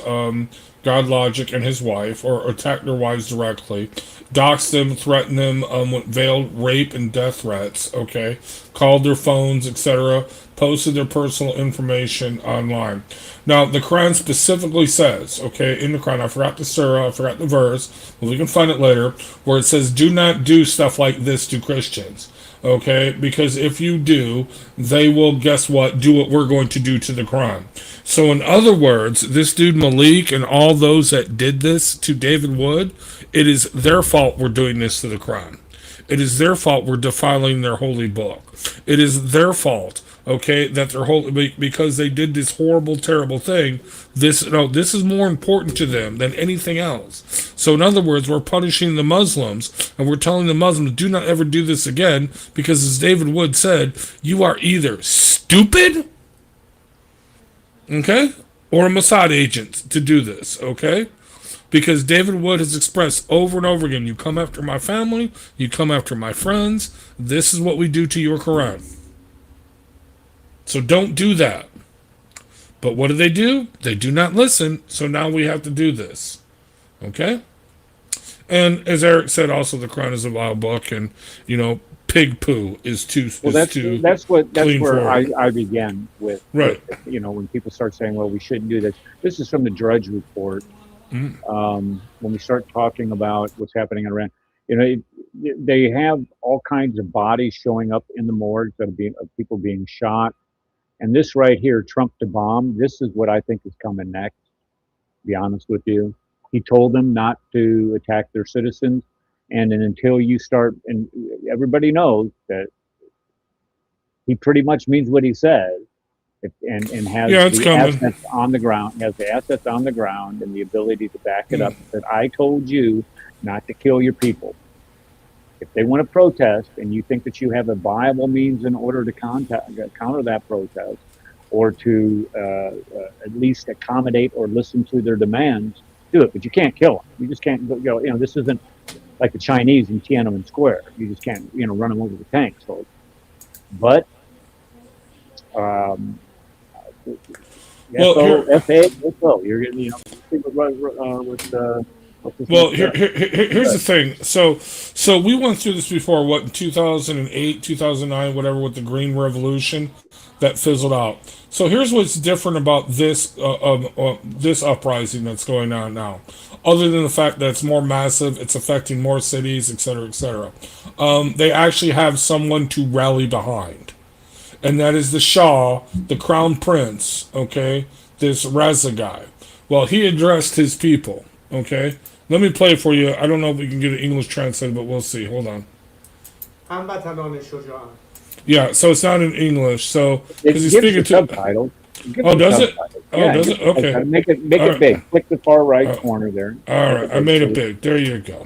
God Logic and his wife, or attacked their wives directly, doxed them, threatened them with veiled rape and death threats. Okay, called their phones, etc., posted their personal information online. Now, the Quran specifically says, okay, in the Quran, I forgot the surah, I forgot the verse, but we can find it later, where it says, do not do stuff like this to Christians. Okay, because if you do, they will, guess what, do what we're going to do to the Quran. So in other words, this dude Malik and all those that did this to David Wood, it is their fault we're doing this to the Quran. It is their fault we're defiling their holy book. It is their fault, okay, that they're holy, because they did this horrible, terrible thing. This is more important to them than anything else. So in other words, we're punishing the Muslims, and we're telling the Muslims, do not ever do this again, because as David Wood said, you are either stupid, okay, or a Mossad agent to do this, okay? Because David Wood has expressed over and over again, you come after my family, you come after my friends, this is what we do to your Quran. So don't do that. But what do? They do not listen, so now we have to do this. Okay? And as Eric said, also the Quran is a vile book, and, pig poo is too. Well, that's where I began with. Right. When people start saying, well, we shouldn't do this. This is from the Drudge Report. When we start talking about what's happening in Iran, they have all kinds of bodies showing up in the morgues of people being shot. And this right here, Trump to bomb, this is what I think is coming next, to be honest with you. He told them not to attack their citizens. And then until you start, and everybody knows that he pretty much means what he says, and has assets on the ground, and the ability to back it up. That I told you not to kill your people. If they want to protest and you think that you have a viable means in order to counter that protest, or to at least accommodate or listen to their demands, do it. But you can't kill them. You just can't go. This isn't like the Chinese in Tiananmen Square. You just can't run them over the tanks. So, but you're Well, here's the thing. So we went through this before. What, in 2008, 2009, whatever, with the Green Revolution that fizzled out. So here's what's different about this this uprising that's going on now, other than the fact that it's more massive, it's affecting more cities, etc., etc. They actually have someone to rally behind, and that is the Shah, the Crown Prince. Okay. this Raza guy. Well, he addressed his people. Okay, let me play it for you. I don't know if we can get an English translated, but we'll see. Hold on. هموطنان شجاعان. Yeah, so it's not in English. So It because he's gives speaking you to. subtitles. It gives Oh, you does it? subtitles. Oh, Yeah, does it it? gives you Okay. subtitles. Make it All right. big. Click the far right Oh. corner there. All right, I made it big. There you go.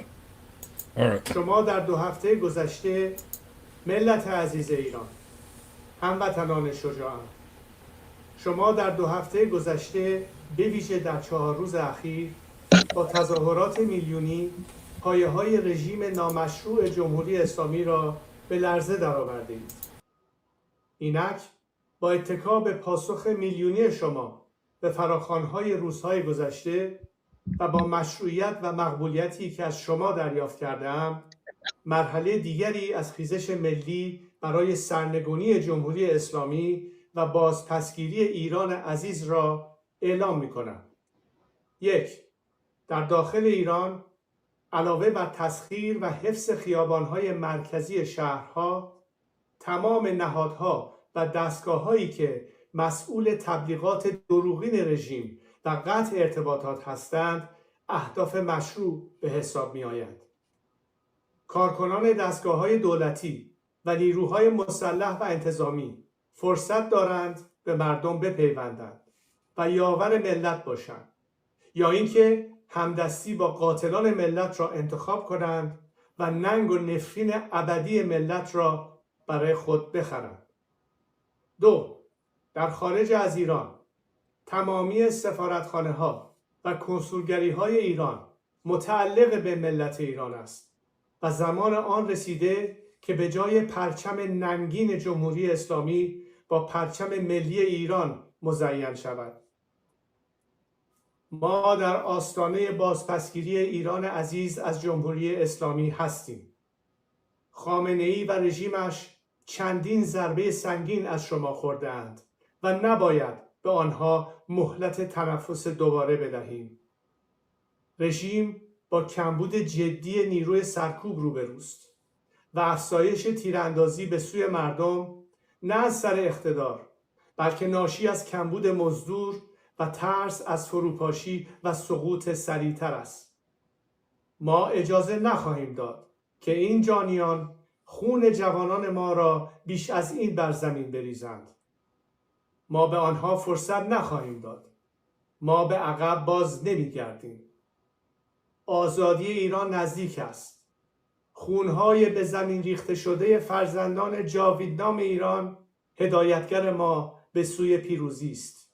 All right. شما در 2 هفته گذشته ملت عزیز ایران، هموطنان شجاعان، شما در 2 هفته گذشته به ویژه در 4 روز اخیر با تظاهرات میلیونی پایه‌های رژیم نامشروع جمهوری اسلامی را به لرزه درآورده‌اید. اینک با اتکا به پاسخ میلیونی شما به فراخوان‌های روزهای گذشته و با مشروعیت و مقبولیتی که از شما دریافت کرده‌ام، مرحله دیگری از خیزش ملی برای سرنگونی جمهوری اسلامی و بازپسگیری ایران عزیز را اعلام می‌کنم. 1. در داخل ایران علاوه بر تسخیر و حفظ خیابان‌های مرکزی شهرها، تمام نهادها و دستگاه‌هایی که مسئول تبلیغات دروغین رژیم و قطع ارتباطات هستند، اهداف مشروع به حساب می‌آیند. کارکنان دستگاه‌های دولتی و نیروهای مسلح و انتظامی فرصت دارند به مردم بپیوندند و یاور ملت باشند، یا اینکه همدستی با قاتلان ملت را انتخاب کنند و ننگ و نفرین ابدی ملت را برای خود بخرند. 2. در خارج از ایران تمامی سفارتخانه‌ها و کنسولگری‌های ایران متعلق به ملت ایران است و زمان آن رسیده که به جای پرچم ننگین جمهوری اسلامی با پرچم ملی ایران مزین شود. ما در آستانه بازپسگیری ایران عزیز از جمهوری اسلامی هستیم. خامنه‌ای و رژیمش چندین ضربه سنگین از شما خورده‌اند و نباید به آنها مهلت تنفس دوباره بدهیم. رژیم با کمبود جدی نیروی سرکوب روبروست و افزایش تیراندازی به سوی مردم نه از سر اقتدار، بلکه ناشی از کمبود مزدور و ترس از فروپاشی و سقوط سریعتر است. ما اجازه نخواهیم داد که این جانیان خون جوانان ما را بیش از این بر زمین بریزند. ما به آنها فرصت نخواهیم داد. ما به عقب باز نمی‌گردیم. آزادی ایران نزدیک است. خونهای به زمین ریخته شده فرزندان جاویدنام ایران هدایتگر ما به سوی پیروزی است.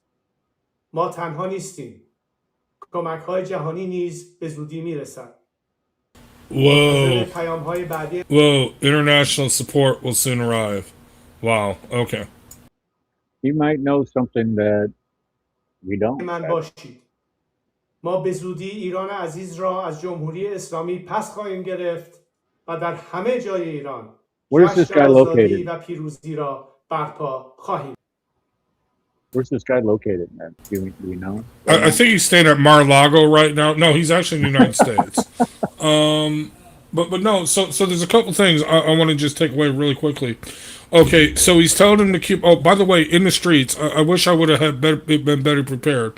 ما تنها نیستیم. کمک‌های جهانی نیز به زودی میرسد. Whoa. پیام‌های بعدی Whoa. International support will soon arrive. Wow. Okay. You might know something that we don't. من باشید. ما به زودی ایران عزیز را از جمهوری اسلامی پس خواهیم گرفت و در همه جای ایران Where's this جشن guy آزادی located? و پیروزی را برپا خواهیم. Where's this guy located, man? Do we know? I think he's staying at Mar-a-Lago right now. No, he's actually in the United States. But no. So there's a couple things I want to just take away really quickly. Okay, so he's telling him to keep. Oh, by the way, in the streets, I wish I would have been better prepared.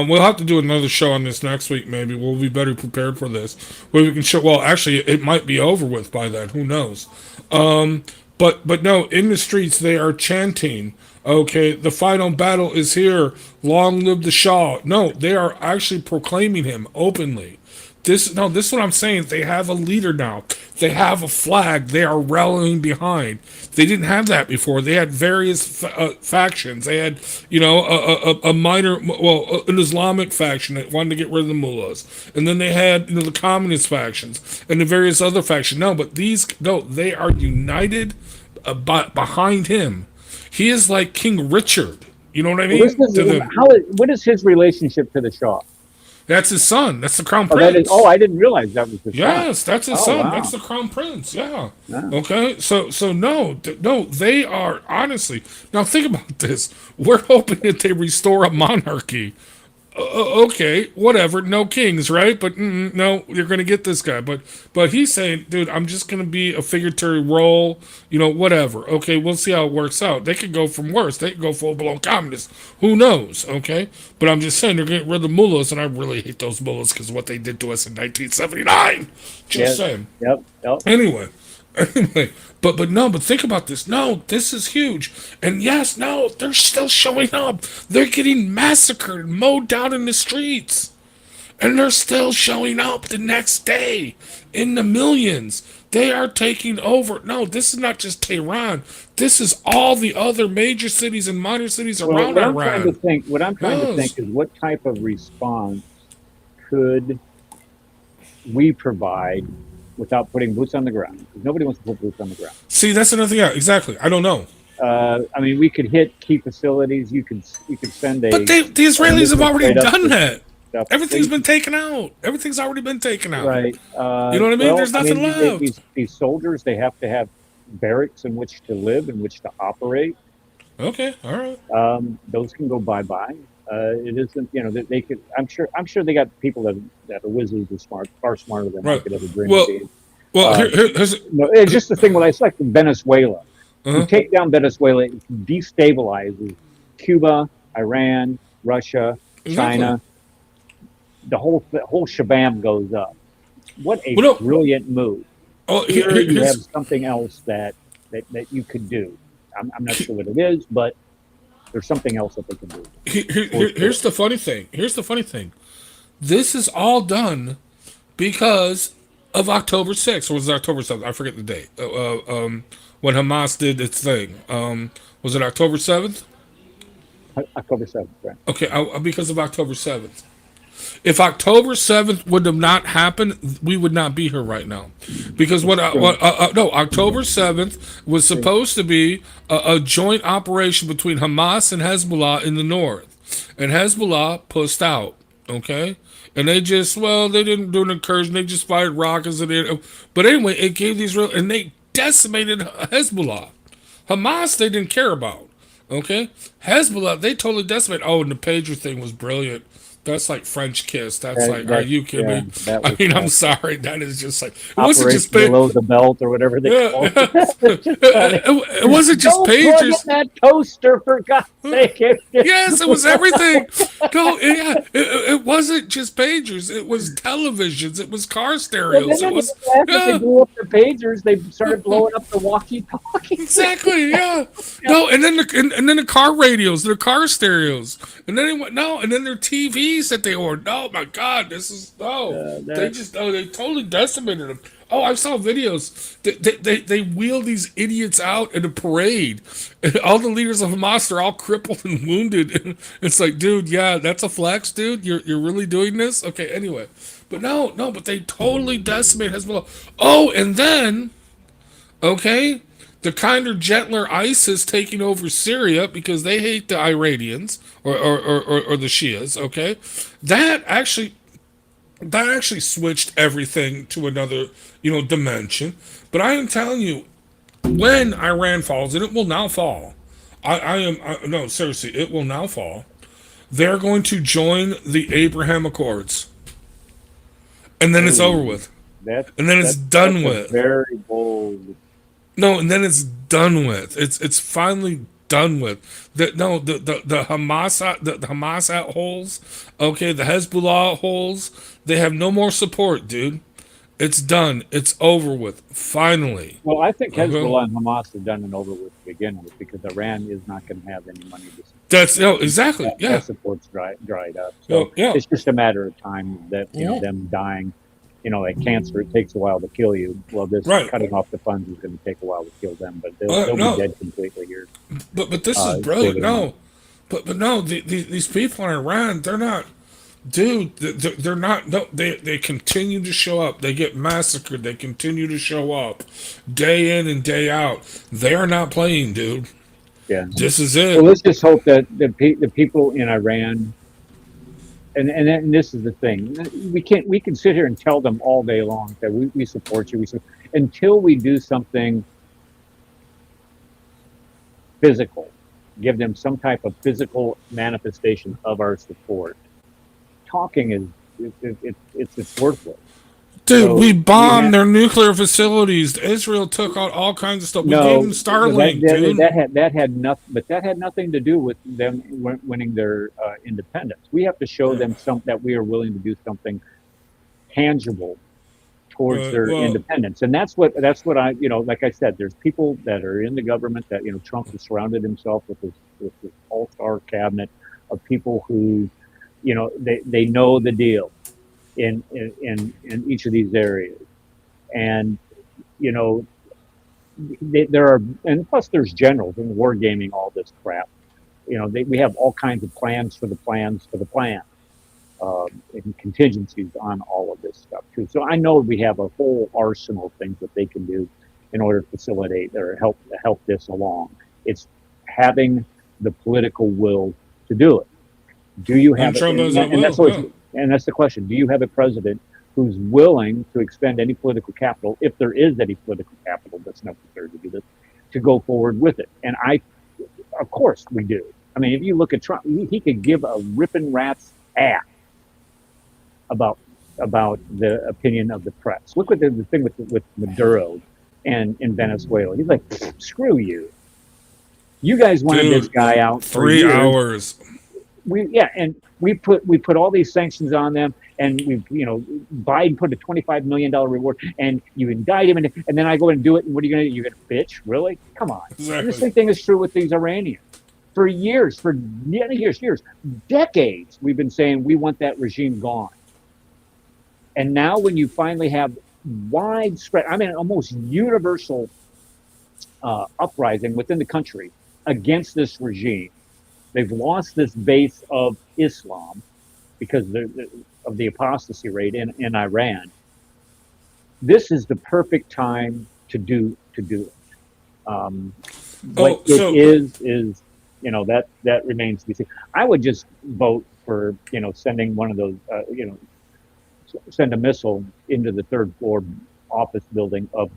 We'll have to do another show on this next week. Maybe we'll be better prepared for this. Where we can show. Well, actually, it might be over with by then. Who knows? But no, in the streets they are chanting. Okay, the final battle is here. Long live the Shah. No, they are actually proclaiming him openly. This is what I'm saying. They have a leader now. They have a flag. They are rallying behind. They didn't have that before. They had various factions. They had, a minor, an Islamic faction that wanted to get rid of the mullahs, and then they had, the communist factions and the various other factions. No, but they are united behind him. He is like King Richard. You know what I mean? What is his relationship to the Shah? That's his son. That's the crown prince. I didn't realize that was his son. Yes, that's his son. Wow. That's the crown prince. Yeah. Yeah. Okay. So no, they are honestly. Now think about this. We're hoping that they restore a monarchy. Okay, whatever. No kings, right? But no, you're going to get this guy. But he's saying, dude, I'm just going to be a figurative role. Whatever. Okay, we'll see how it works out. They could go from worse. They could go full blown communist. Who knows? Okay, but I'm just saying they're getting rid of mullahs, and I really hate those mullahs because of what they did to us in 1979. Just Yes. saying. Yep. Anyway, anyway, but think about this. No, this is huge. And yes, no, they're still showing up. They're getting massacred, mowed down in the streets. And they're still showing up the next day in the millions. They are taking over. No, this is not just Tehran. This is all the other major cities and minor cities Well, around Iran. what I'm trying to Yes. think is what type of response could we provide without putting boots on the ground? Because nobody wants to put boots on the ground. See, that's another thing. Yeah, exactly. I don't know. I mean, we could hit key facilities. You could send a. But the Israelis have already straight up done to that. stuff. Everything's been taken out. Everything's already been taken out. Right. You know what I mean? There's nothing left. These soldiers, they have to have barracks in which to live, in which to operate. Okay, all right. Those can go bye-bye. It isn't, that they could. I'm sure they got people that are wizards are smart, far smarter than I Right. could ever dream Well, of being. Well, Uh, here's No, it's just the thing. When I select Venezuela, uh-huh. you take down Venezuela, it destabilizes Cuba, Iran, Russia, China. The whole shabam goes up. What a Well, no. brilliant move! Oh, Here you have here's something else that you could do. I'm not sure what it is, but there's something else that they can do. here's the funny thing. Here's the funny thing. This is all done because of October 6th. Or was it October 7th? I forget the date. When Hamas did its thing. Was it October 7th? October 7th, right? Okay, because of October 7th. If October 7th would have not happened, we would not be here right now. Because October 7th was supposed to be a joint operation between Hamas and Hezbollah in the north. And Hezbollah pushed out, okay? And they didn't do an incursion. They just fired rockets. But anyway, it gave these and they decimated Hezbollah. Hamas, they didn't care about, okay? Hezbollah, they totally decimated. Oh, and the pager thing was brilliant. That's like French kiss. That's are you kidding me? I mean, I'm sorry. That is just like, it wasn't just below the belt or whatever they call it. It wasn't just Don't pagers. plug in that toaster, for God's sake. Yes, it was everything. No, it wasn't just pagers. It was televisions. It was car stereos. It was They blew up the pagers. They started blowing up the walkie-talkies. exactly. Yeah. No, and then the car radios, their car stereos, and then and then their TVs that they ordered. Oh my God, this is they totally decimated them. Oh, I saw videos. They wheel these idiots out in a parade, and all the leaders of Hamas are all crippled and wounded. And it's like, dude, yeah, that's a flex, dude. You're really doing this? Okay, anyway, but but they totally decimate Hezbollah. Oh, and then, okay, the kinder, gentler ISIS taking over Syria because they hate the Iranians or the Shias. Okay, that actually switched everything to another dimension. But I am telling you, when Iran falls, and it will now fall, no, seriously, it will now fall. They're going to join the Abraham Accords, and then it's over with, and then it's done with. Very bold. No, and then it's done with. It's finally done with. The Hamas holes, okay, the Hezbollah holes, they have no more support, dude. It's done. It's over with. Finally. Well, I think Hezbollah and Hamas are done and over with to begin with because Iran is not going to have any money to support. That's exactly. Yeah. That support's dried up. So it's just a matter of time that them dying. Like cancer, it takes a while to kill you. Well, this cutting off the funds is going to take a while to kill them, but they'll be dead completely here. But this is brilliant. No, but no, these people in Iran, they're not, dude. They're not. No, they continue to show up. They get massacred. They continue to show up, day in and day out. They are not playing, dude. Yeah, this is it. Well, let's just hope that the people in Iran. And this is the thing. We can sit here and tell them all day long that we support you. Until we do something physical, give them some type of physical manifestation of our support. talking is it's worthless. Dude, So we we bombed have their nuclear facilities. Israel took out all kinds of stuff. We gave no them Starlink, that, dude. that had nothing, but that had nothing to do with them winning their independence. We have to show them that we are willing to do something tangible towards their Well, independence. And that's what I, like I said, there's people that are in the government that, Trump has surrounded himself with this all-star cabinet of people who, they know the deal in each of these areas. And, there are, and plus there's generals and wargaming all this crap. We have all kinds of plans for the plans for the plan. And contingencies on all of this stuff too. So I know we have a whole arsenal of things that they can do in order to facilitate or help this along. It's having the political will to do it. Do you have it? Trump has that And that's will, always, and that's the question. Do you have a president who's willing to expend any political capital, if there is any political capital that's necessary to do this, to go forward with it? And of course we do. I mean, if you look at Trump, he could give a ripping rat's ass about the opinion of the press. Look at the thing with Maduro and in Venezuela. He's like, screw you. You guys wanted this guy out for 3 years. hours. And we put all these sanctions on them, and Biden put a $25 million reward, and you indict him, and then I go and do it, and what are you gonna do? You're gonna bitch? Really? Come on. Exactly. And the same thing is true with these Iranians. For years, decades, we've been saying we want that regime gone. And now when you finally have widespread, almost universal uprising within the country against this regime, they've lost this base of Islam because of the apostasy rate in Iran. This is the perfect time to do it. What it is that remains to be seen. I would just vote for sending one of those send a missile into the third floor office building of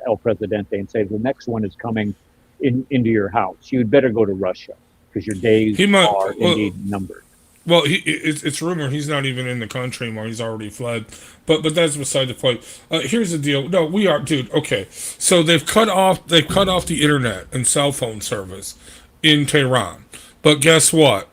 El Presidente and say the next one is coming into your house. You'd better go to Russia because your days are indeed numbered. Well, it's rumored he's not even in the country anymore. He's already fled. But that's beside the point. Here's the deal. No, we are, dude. Okay, so they've cut off the internet and cell phone service in Tehran. But guess what?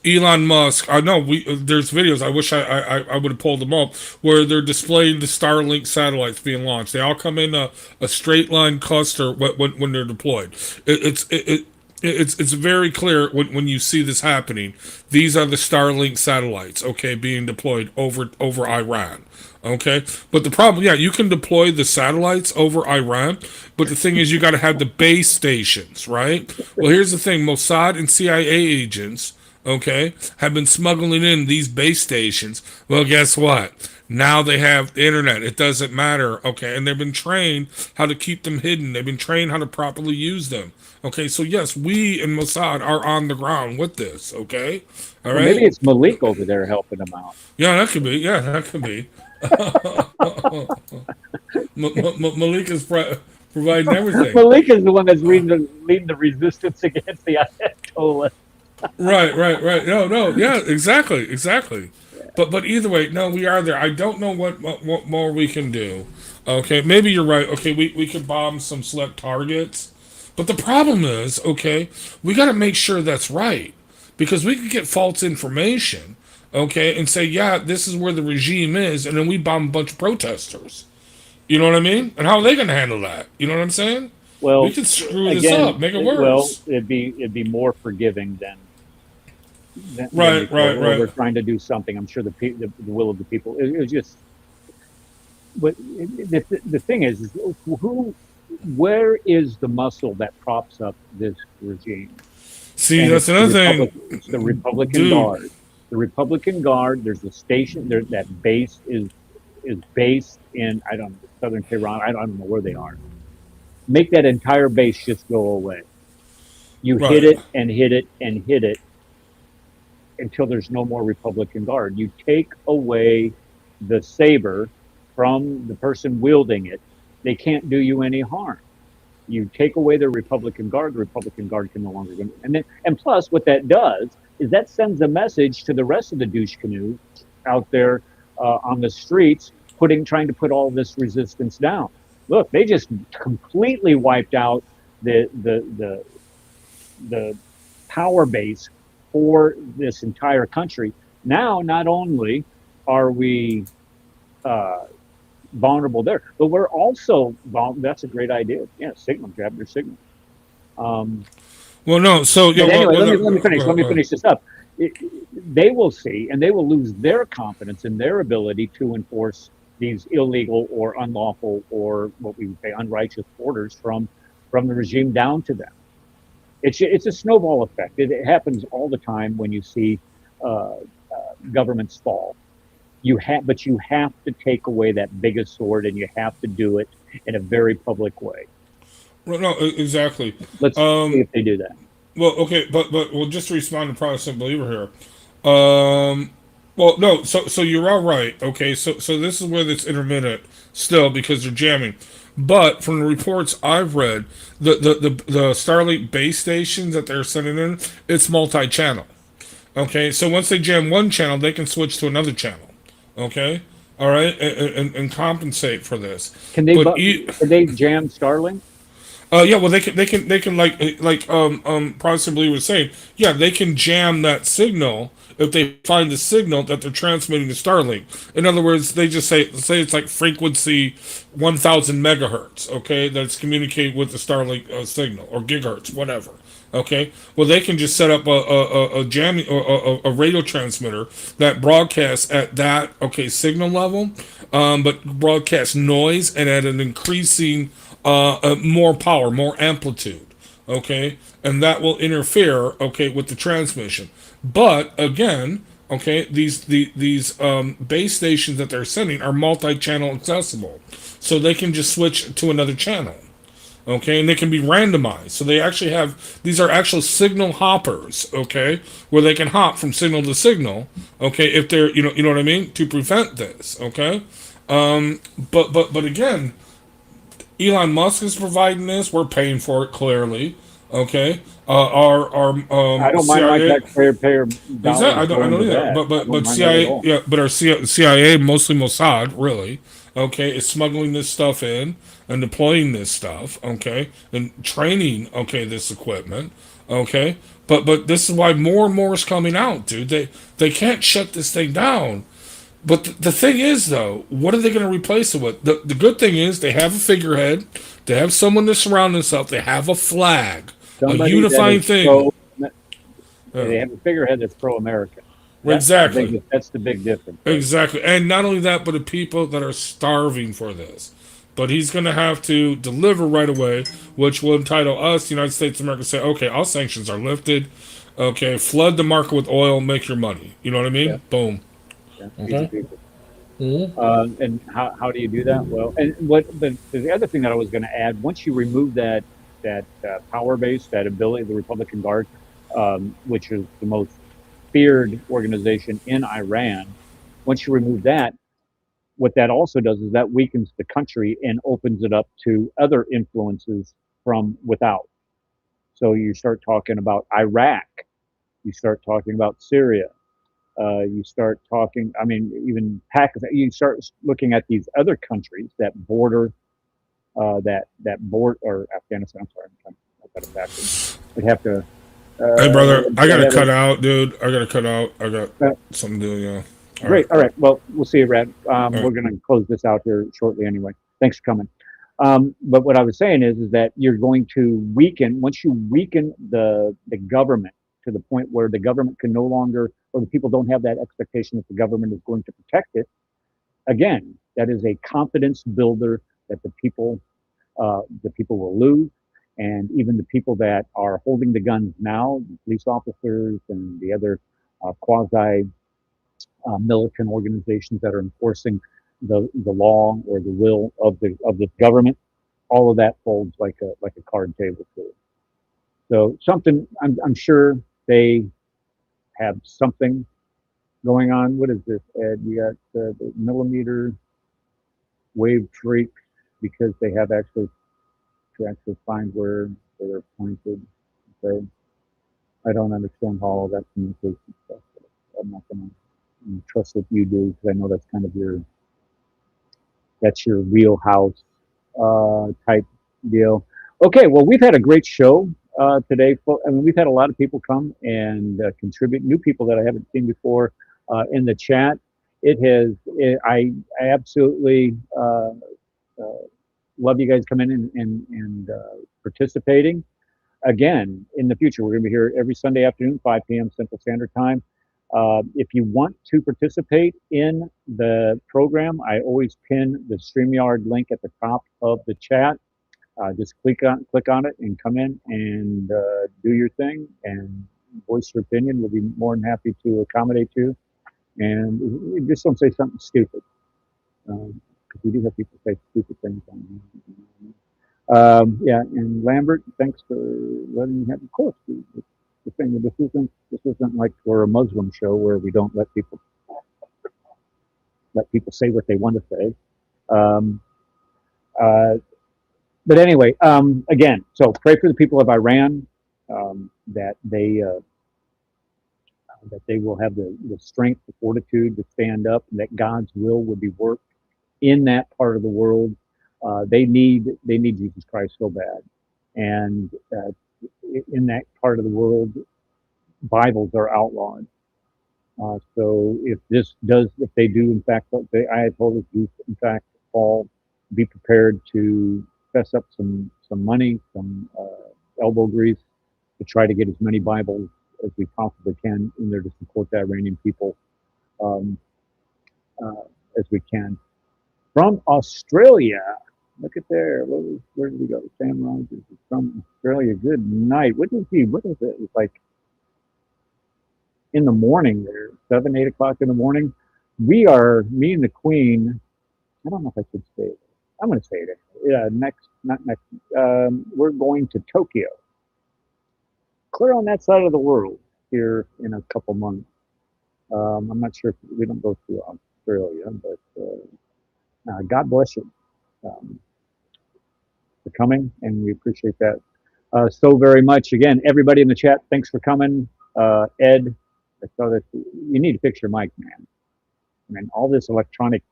Elon Musk, I know there's videos, I wish I would have pulled them up, where they're displaying the Starlink satellites being launched. They all come in a straight line cluster when they're deployed. It's very clear when you see this happening. These are the Starlink satellites, okay, being deployed over Iran. Okay, but the problem, you can deploy the satellites over Iran, but the thing is, you got to have the base stations, right? Well, here's the thing: Mossad and CIA agents, okay, have been smuggling in these base stations. Well, guess what? Now they have the internet. It doesn't matter, okay? And they've been trained how to keep them hidden. They've been trained how to properly use them. Okay, so yes, we in Mossad are on the ground with this, okay? All right? Maybe it's Malik over there helping them out. Yeah, that could be. Yeah, that could be. Malik is providing everything. Malik is the one that's leading the resistance against the Ayatollah. Right. No. Yeah, exactly. But either way, no, we are there. I don't know what more we can do. Okay, maybe you're right. Okay, we could bomb some select targets. But the problem is, okay, we got to make sure that's right. Because we could get false information, okay, and say, yeah, this is where the regime is, and then we bomb a bunch of protesters. You know what I mean? And how are they going to handle that? You know what I'm saying? Well, we could screw this up, make it worse. Well, it'd be more forgiving than right. We're trying to do something. I'm sure the will of the people. It was just. But the thing is where is the muscle that props up this regime? See, and that's another thing. It's the Republican Guard. The Republican Guard. There's a station there. That base is based in southern Tehran. I don't know where they are. Make that entire base just go away. You hit it and hit it and hit it until there's no more Republican Guard. You take away the saber from the person wielding it. They can't do you any harm. You take away the Republican Guard can no longer go. And plus, what that does is that sends a message to the rest of the douche canoes out there on the streets, trying to put all this resistance down. Look, they just completely wiped out the power base for this entire country. Now, not only are we vulnerable there, but we're also vulnerable. That's a great idea. Yeah, signal, grab your signal. Well, no. So yeah. But anyway, well, let me finish. Let me finish this up. They will see, and they will lose their confidence in their ability to enforce these illegal or unlawful or what we would say unrighteous orders from the regime down to them. It's a snowball effect. It happens all the time when you see governments fall. But you have to take away that biggest sword, and you have to do it in a very public way. Well, no, exactly. Let's see if they do that. Well, okay, but well, just to respond to Protestant believer here. Well, no, so you're all right. Okay, so this is where it's intermittent still because they're jamming. But from the reports I've read, the Starlink base stations that they're sending in, it's multi-channel. Okay, so once they jam one channel, they can switch to another channel. Okay, all right, and compensate for this. Can they jam Starlink? Yeah, well, they can like Protestant believer was saying, yeah, they can jam that signal if they find the signal that they're transmitting to Starlink. In other words, they just say it's like frequency 1,000 megahertz, okay, that's communicating with the Starlink signal or gigahertz, whatever. Okay, well, they can just set up a jamming or a radio transmitter that broadcasts at that signal level, but broadcasts noise and at an increasing more power, more amplitude, okay, and that will interfere, with the transmission. But again, these base stations that they're sending are multi-channel accessible, so they can just switch to another channel, and they can be randomized. So these are actual signal hoppers, where they can hop from signal to signal, if they're you know what I mean, to prevent this, but again. Elon Musk is providing this. We're paying for it clearly. Okay. Our I don't CIA, mind my taxpayer dollars. I don't either. But CIA, yeah, but our CIA, mostly Mossad, really. Okay, is smuggling this stuff in and deploying this stuff. Okay, and training. This equipment. Okay, but this is why more and more is coming out, dude. They can't shut this thing down. But the thing is, though, what are they going to replace it with? The good thing is they have a figurehead. They have someone to surround themselves. They have a flag, a unifying thing. They have a figurehead that's pro-American. Exactly. That's the big difference. Right? Exactly. And not only that, but the people that are starving for this. But he's going to have to deliver right away, which will entitle us, the United States of America, to say, okay, all sanctions are lifted. Okay, flood the market with oil, make your money. You know what I mean? Yeah. Boom. Yeah, and how do you do that? Well, and the other thing that I was going to add, once you remove that power base, that ability, the Republican Guard, which is the most feared organization in Iran, once you remove that, what that also does is that weakens the country and opens it up to other influences from without. So you start talking about Iraq, you start talking about Syria. You start talking, even Pakistan, you start looking at these other countries that border, or Afghanistan, I'm sorry, I've got it backwards. We'd have to. Hey, brother, I got to cut out, dude. I got something to do, yeah. Great. All right. Well, we'll see you, Brad. We're going to close this out here shortly anyway. Thanks for coming. But what I was saying is that you're going to once you weaken the government, to the point where the government can no longer, or the people don't have that expectation that the government is going to protect it. Again, that is a confidence builder that the people will lose, and even the people that are holding the guns now, the police officers and the other quasi militant organizations that are enforcing the law or the will of the government, all of that folds like a card table to it. So something, I'm sure they have something going on. What is this, Ed? You got the millimeter wave freaks, because they have actually to actually find where they're pointed. Okay. I don't understand how all that communication stuff. I'm not going to trust what you do because I know that's kind of that's your wheelhouse type deal. Okay, well, we've had a great show today. I mean, we've had a lot of people come and contribute, new people that I haven't seen before in the chat. I absolutely love you guys coming in and participating. Again, in the future, we're going to be here every Sunday afternoon, 5 p.m. Central Standard Time. If you want to participate in the program, I always pin the StreamYard link at the top of the chat. Just click on it and come in and do your thing and voice your opinion. We'll be more than happy to accommodate you. And just don't say something stupid, because we do have people say stupid things on here. Yeah, and Lambert, thanks for letting me have. Of course, the thing that this isn't like we're a Muslim show where we don't let people say what they want to say. But anyway, again, so pray for the people of Iran, that they will have the strength, the fortitude to stand up, and that God's will would be worked in that part of the world. They need Jesus Christ so bad, and in that part of the world, Bibles are outlawed. So if they do in fact, I have told us do in fact fall, be prepared to fess up some money, some elbow grease to try to get as many Bibles as we possibly can in there to support the Iranian people as we can. From Australia, look at there. Where did we go? Sam Rogers is from Australia. Good night. What is it? It's like in the morning there, 7, 8 o'clock in the morning. Me and the Queen, I don't know if I should say it. I'm going to say it. Yeah, not next. We're going to Tokyo. Clear on that side of the world here in a couple months. I'm not sure if we don't go to Australia, but God bless you for coming, and we appreciate that so very much. Again, everybody in the chat, thanks for coming. Ed, I saw that you need to fix your mic, man. I mean, all this electronic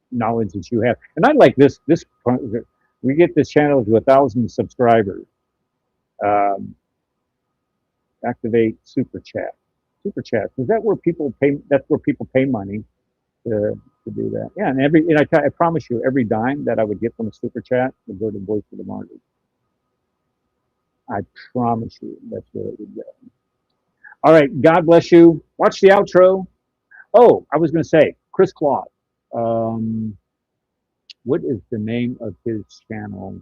knowledge that you have, and I like this. We get this channel to 1,000 subscribers. Activate super chat. Super chat. Is that where people pay? That's where people pay money to do that. Yeah, and I promise you, every dime that I would get from a super chat would go to Voice of the Martyrs. I promise you, that's where it would go. All right, God bless you. Watch the outro. Oh, I was going to say, Chris Claude. What is the name of his channel?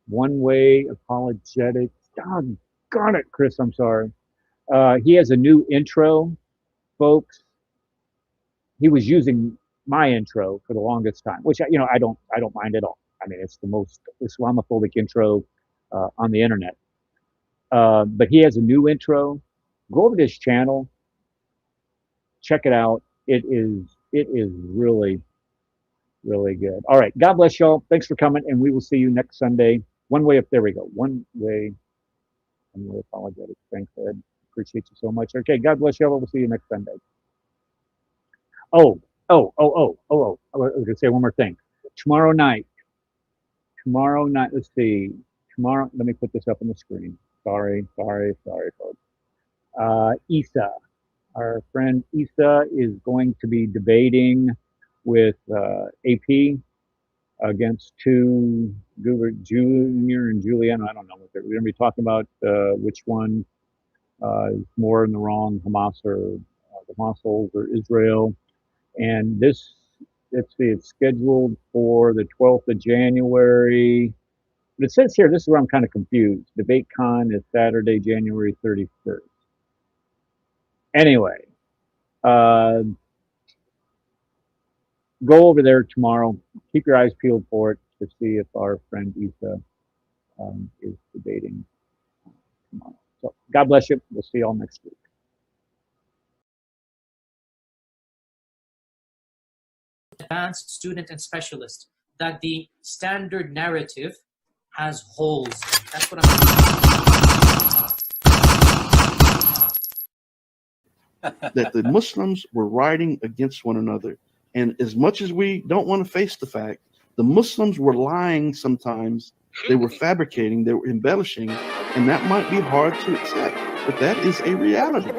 One Way Apologetics. God, darn it, Chris. I'm sorry. He has a new intro, folks. He was using my intro for the longest time, which I don't mind at all. I mean, it's the most Islamophobic intro on the internet. But he has a new intro. Go over to his channel, check it out. It is really, really good. All right, God bless y'all. Thanks for coming, and we will see you next Sunday. One Way up. There we go. One Way Apologetics. Thanks, Ed. Appreciate you so much. Okay, God bless y'all. We'll see you next Sunday. I was going to say one more thing. Tomorrow night, let's see. Tomorrow, let me put this up on the screen. Sorry, folks. Isa, our friend Isa is going to be debating with AP against two Junior and Juliana. I don't know what we're going to be talking about. Which one is more in the wrong, Hamas or the Hamas or Israel? And this, let's see, it's scheduled for the 12th of January. But it says here, this is where I'm kind of confused. DebateCon is Saturday, January 31st. Anyway, go over there tomorrow. Keep your eyes peeled for it to see if our friend Isa is debating tomorrow. So God bless you. We'll see you all next week. Advanced student and specialist. that the standard narrative has holes. That's what I'm that the Muslims were rioting against one another. And as much as we don't want to face the fact, the Muslims were lying sometimes. They were fabricating, they were embellishing, and that might be hard to accept, but that is a reality.